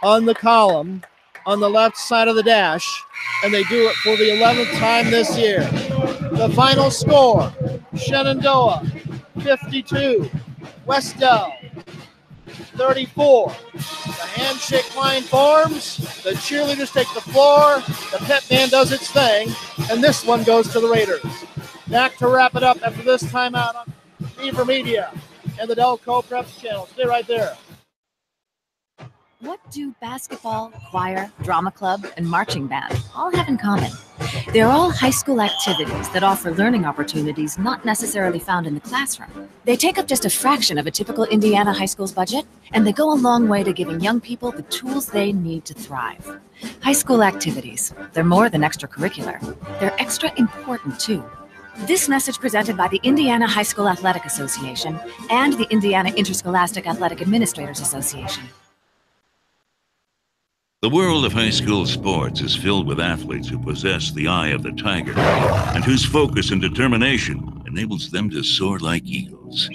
on the column on the left side of the dash, and they do it for the 11th time this year. The final score, Shenandoah 52, Wes-Del 34. The handshake line forms, the cheerleaders take the floor, the pep band does its thing, and this one goes to the Raiders. Back to wrap it up after this timeout on Beaver Media and the Delco Preps channel. Stay right there. What do basketball, choir, drama club, and marching band all have in common? They're all high school activities that offer learning opportunities not necessarily found in the classroom. They take up just a fraction of a typical Indiana high school's budget, and they go a long way to giving young people the tools they need to thrive. High school activities, they're more than extracurricular. They're extra important, too. This message presented by the Indiana High School Athletic Association and the Indiana Interscholastic Athletic Administrators Association. The world of high school sports is filled with athletes who possess the eye of the tiger and whose focus and determination enables them to soar like eagles.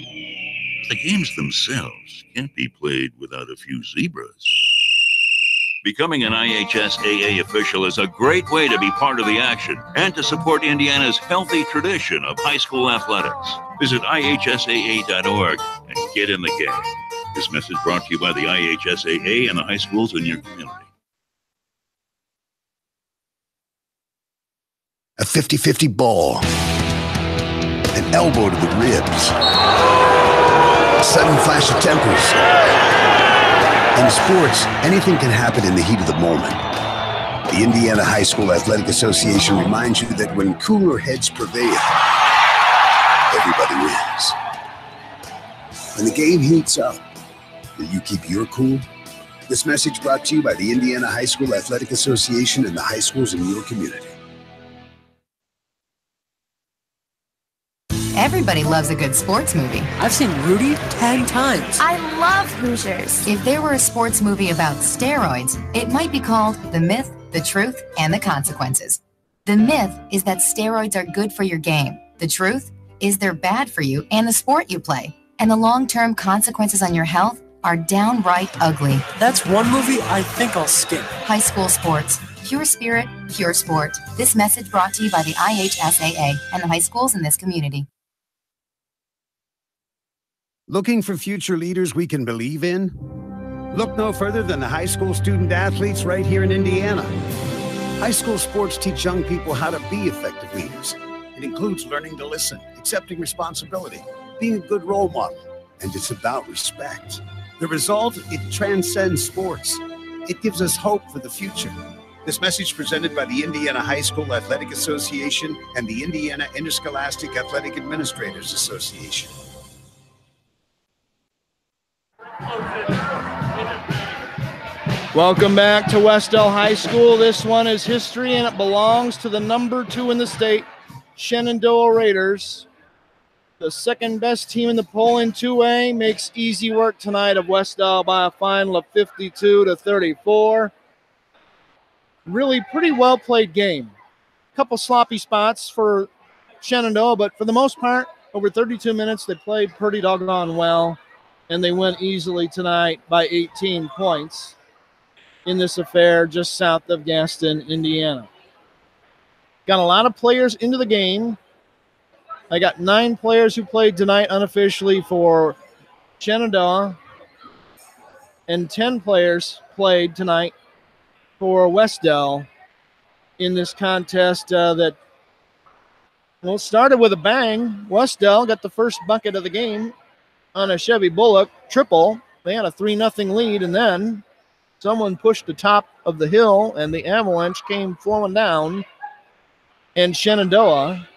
The games themselves can't be played without a few zebras. Becoming an IHSAA official is a great way to be part of the action and to support Indiana's healthy tradition of high school athletics. Visit IHSAA.org and get in the game. This message brought to you by the IHSAA and the high schools in your community. A 50-50 ball. An elbow to the ribs. A sudden flash of tempers. In sports, anything can happen in the heat of the moment. The Indiana High School Athletic Association reminds you that when cooler heads prevail, everybody wins. When the game heats up, will you keep your cool? This message brought to you by the Indiana High School Athletic Association and the high schools in your community. Everybody loves a good sports movie. I've seen Rudy 10 times. I love Hoosiers. If there were a sports movie about steroids, it might be called The Myth, the Truth, and the Consequences. The myth is that steroids are good for your game. The truth is they're bad for you and the sport you play. And the long-term consequences on your health are downright ugly. That's one movie I think I'll skip. High school sports. Pure spirit, pure sport. This message brought to you by the IHSAA and the high schools in this community. Looking for future leaders we can believe in? Look no further than the high school student athletes right here in Indiana. High school sports teach young people how to be effective leaders. It includes learning to listen, accepting responsibility, being a good role model, and it's about respect. The result, it transcends sports. It gives us hope for the future. This message presented by the Indiana High School Athletic Association and the Indiana Interscholastic Athletic Administrators Association. Welcome back to Wes-Del High School. This one is history, and it belongs to the number 2 in the state, Shenandoah Raiders. The second best team in the poll in 2A makes easy work tonight of Wes-Del by a final of 52-34. Really pretty well played game. A couple sloppy spots for Shenandoah, but for the most part, over 32 minutes, they played pretty doggone well, and they went easily tonight by 18 points in this affair just south of Gaston, Indiana. Got a lot of players into the game. I got 9 players who played tonight unofficially for Shenandoah, and 10 players played tonight for Wes-Del in this contest that started with a bang. Wes-Del got the first bucket of the game on a Chevy Bullock triple. They had a 3-0 lead, and then someone pushed the top of the hill, and the avalanche came flowing down, and Shenandoah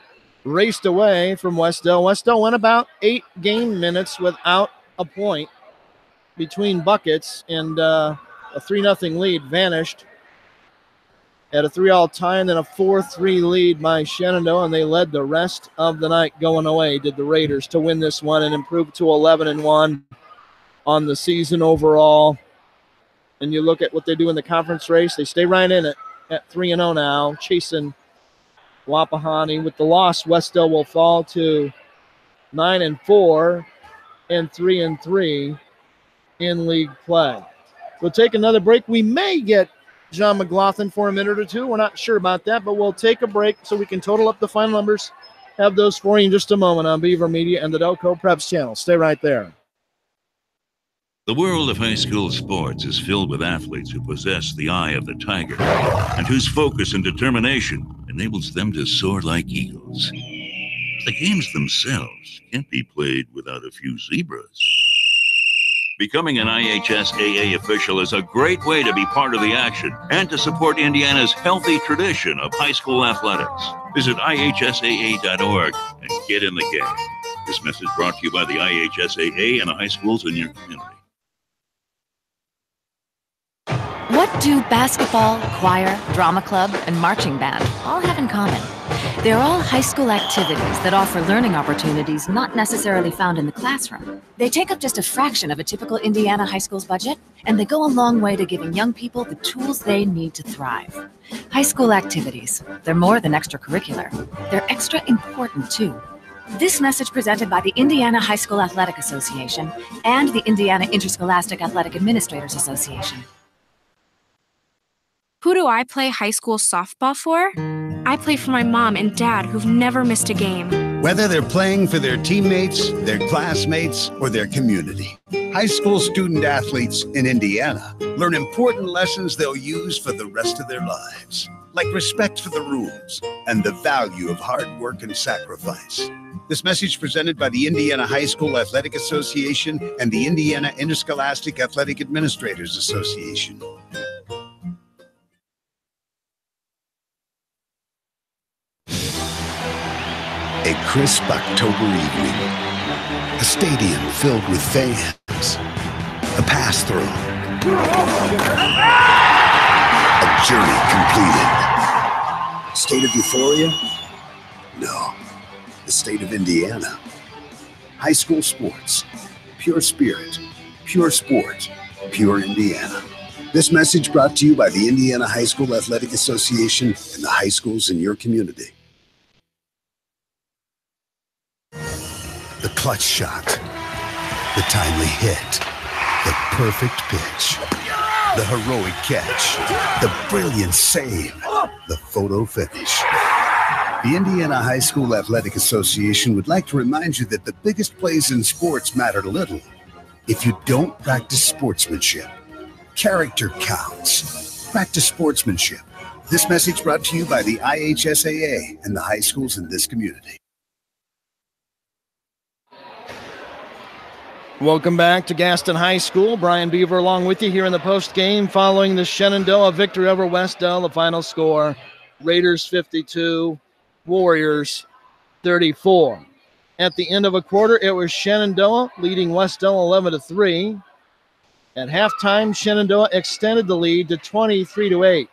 raced away from Wes-Del. Wes-Del went about 8 game minutes without a point between buckets, and a 3-0 lead vanished at a 3-all tie, and then a 4-3 lead by Shenandoah, and they led the rest of the night going away, did the Raiders, to win this one and improve to 11-1 on the season overall. And you look at what they do in the conference race, they stay right in it at 3-0 now, chasing Wapahani. With the loss, Wes-Del will fall to 9-4 and 3-3 in league play. We'll take another break. We may get John McLaughlin for a minute or two. We're not sure about that, but we'll take a break so we can total up the final numbers. Have those for you in just a moment on Beaver Media and the Delco Preps channel. Stay right there. The world of high school sports is filled with athletes who possess the eye of the tiger and whose focus and determination enables them to soar like eagles. The games themselves can't be played without a few zebras. Becoming an IHSAA official is a great way to be part of the action and to support Indiana's healthy tradition of high school athletics. Visit IHSAA.org and get in the game. This message brought to you by the IHSAA and the high schools in your community. What do basketball, choir, drama club, and marching band all have in common? They're all high school activities that offer learning opportunities not necessarily found in the classroom. They take up just a fraction of a typical Indiana high school's budget, and they go a long way to giving young people the tools they need to thrive. High school activities, they're more than extracurricular. They're extra important, too. This message presented by the Indiana High School Athletic Association and the Indiana Interscholastic Athletic Administrators Association. Who do I play high school softball for? I play for my mom and dad who've never missed a game. Whether they're playing for their teammates, their classmates, or their community, high school student athletes in Indiana learn important lessons they'll use for the rest of their lives, like respect for the rules and the value of hard work and sacrifice. This message presented by the Indiana High School Athletic Association and the Indiana Interscholastic Athletic Administrators Association. A crisp October evening, a stadium filled with fans, a pass-through, a journey completed. State of euphoria? No, the state of Indiana. High school sports, pure spirit, pure sport, pure Indiana. This message brought to you by the Indiana High School Athletic Association and the high schools in your community. The clutch shot, the timely hit, the perfect pitch, the heroic catch, the brilliant save, the photo finish. The Indiana High School Athletic Association would like to remind you that the biggest plays in sports matter little if you don't practice sportsmanship. Character counts. Practice sportsmanship. This message brought to you by the IHSAA and the high schools in this community. Welcome back to Gaston High School. Brian Beaver along with you here in the post game following the Shenandoah victory over Wes-Del. The final score, Raiders 52, Warriors 34. At the end of a quarter, it was Shenandoah leading Wes-Del 11-3. At halftime, Shenandoah extended the lead to 23-8.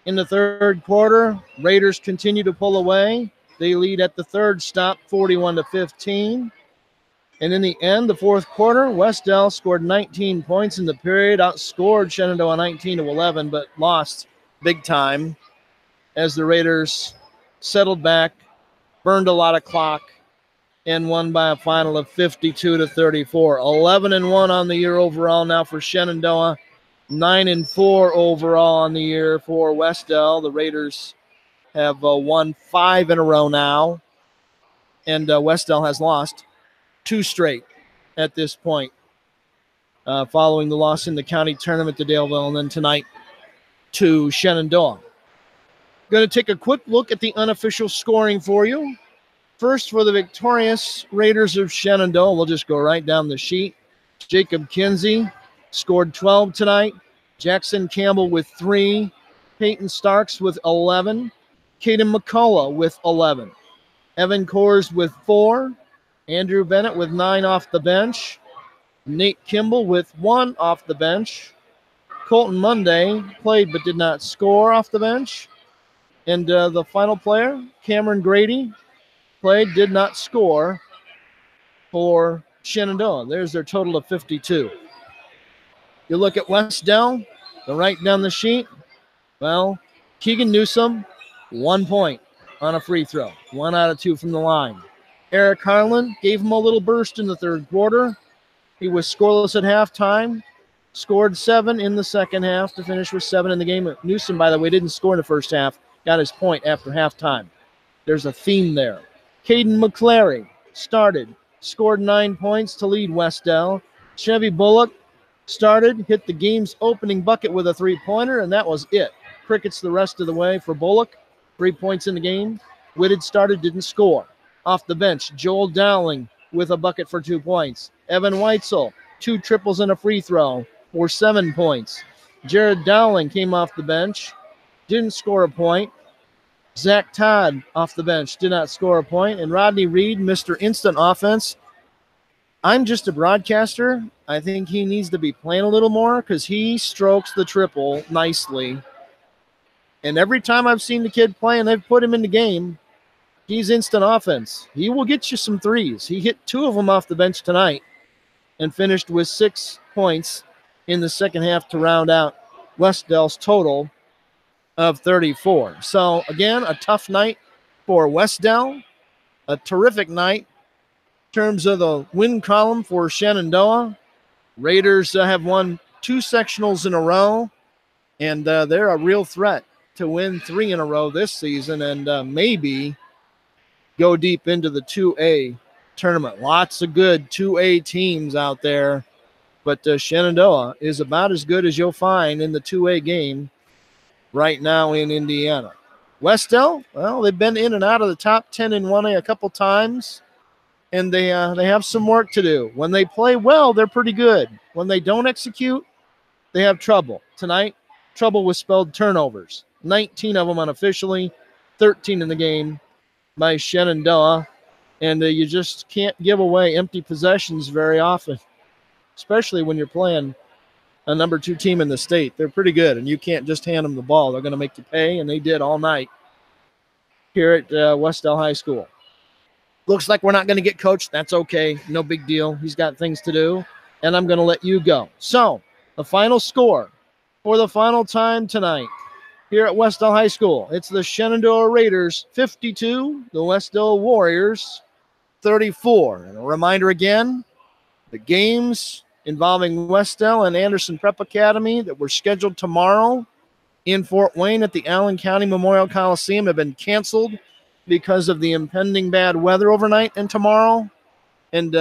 In the third quarter, Raiders continue to pull away. They lead at the third stop 41-15. And in the end, the fourth quarter, Wes-Del scored 19 points in the period, outscored Shenandoah 19-11, but lost big time as the Raiders settled back, burned a lot of clock, and won by a final of 52-34. 11-1 on the year overall now for Shenandoah, 9-4 overall on the year for Wes-Del. The Raiders have won 5 in a row now, and Wes-Del has lost 2 straight at this point, following the loss in the county tournament to Daleville and then tonight to Shenandoah. Going to take a quick look at the unofficial scoring for you. First, for the victorious Raiders of Shenandoah, we'll just go right down the sheet. Jacob Kinsey scored 12 tonight. Jackson Campbell with 3. Peyton Starks with 11. Caden McCullough with 11. Evan Kors with 4. Andrew Bennett with 9 off the bench. Nate Kimball with 1 off the bench. Colton Monday played but did not score off the bench. And the final player, Cameron Grady, played, did not score for Shenandoah. There's their total of 52. You look at Wes-Del, the right down the sheet. Well, Keegan Newsom, 1 point on a free throw. 1 out of 2 from the line. Eric Harlan gave him a little burst in the third quarter. He was scoreless at halftime, scored 7 in the second half to finish with 7 in the game. Newsom, by the way, didn't score in the first half, got his point after halftime. There's a theme there. Caden McClary started, scored 9 points to lead Wes-Del. Chevy Bullock started, hit the game's opening bucket with a 3-pointer, and that was it. Crickets the rest of the way for Bullock. 3 points in the game. Whitted started, didn't score. Off the bench, Joel Dowling with a bucket for 2 points. Evan Weitzel, 2 triples and a free throw for 7 points. Jared Dowling came off the bench, didn't score a point. Zach Todd off the bench, did not score a point. And Rodney Reed, Mr. Instant Offense. I'm just a broadcaster. I think he needs to be playing a little more because he strokes the triple nicely. And every time I've seen the kid play and they've put him in the game, he's instant offense. He will get you some threes. He hit 2 of them off the bench tonight and finished with 6 points in the second half to round out Wes-Del's total of 34. So, again, a tough night for Wes-Del. a terrific night in terms of the win column for Shenandoah. Raiders have won 2 sectionals in a row, and they're a real threat to win 3 in a row this season and maybe go deep into the 2A tournament. Lots of good 2A teams out there, but Shenandoah is about as good as you'll find in the 2A game right now in Indiana. Wes-Del, well, they've been in and out of the top 10 in 1A a couple times, and they have some work to do. When they play well, they're pretty good. When they don't execute, they have trouble. Tonight, trouble was spelled turnovers. 19 of them unofficially, 13 in the game by Shenandoah, and you just can't give away empty possessions very often, especially when you're playing a number 2 team in the state. They're pretty good, and you can't just hand them the ball. They're going to make you pay, and they did all night here at Wes-Del High School. Looks like we're not going to get coached. That's okay. No big deal. He's got things to do, and I'm going to let you go. So, the final score for the final time tonight here at Wes-Del High School. It's the Shenandoah Raiders 52, the Wes-Del Warriors 34. And a reminder again, the games involving Wes-Del and Anderson Prep Academy that were scheduled tomorrow in Fort Wayne at the Allen County Memorial Coliseum have been canceled because of the impending bad weather overnight and tomorrow. And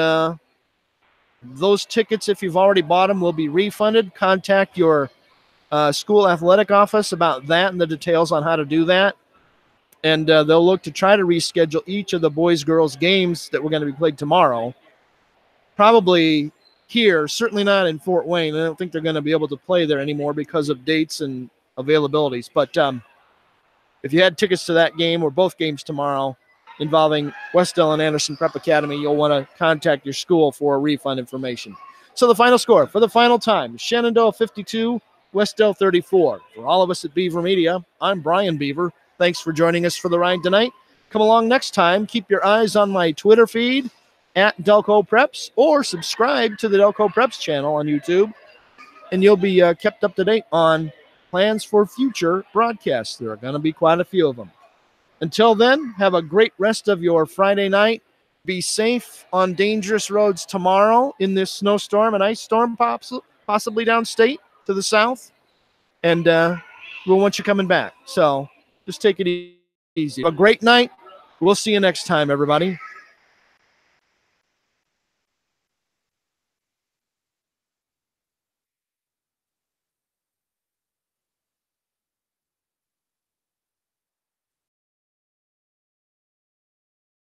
those tickets, if you've already bought them, will be refunded. Contact your school athletic office about that and the details on how to do that. And they'll look to try to reschedule each of the boys-girls games that were going to be played tomorrow. Probably here, certainly not in Fort Wayne. I don't think they're going to be able to play there anymore because of dates and availabilities. But if you had tickets to that game or both games tomorrow involving Wes-Del and Anderson Prep Academy, you'll want to contact your school for refund information. So the final score for the final time, Shenandoah 52, Wes-Del 34. For all of us at Beaver Media, I'm Brian Beaver. Thanks for joining us for the ride tonight. Come along next time. Keep your eyes on my Twitter feed at Delco Preps, or subscribe to the Delco Preps channel on YouTube, and you'll be kept up to date on plans for future broadcasts. There are going to be quite a few of them. Until then, have a great rest of your Friday night. Be safe on dangerous roads tomorrow in this snowstorm and ice storm possibly downstate to the south. And we'll want you coming back. So just take it easy. Have a great night. We'll see you next time, everybody.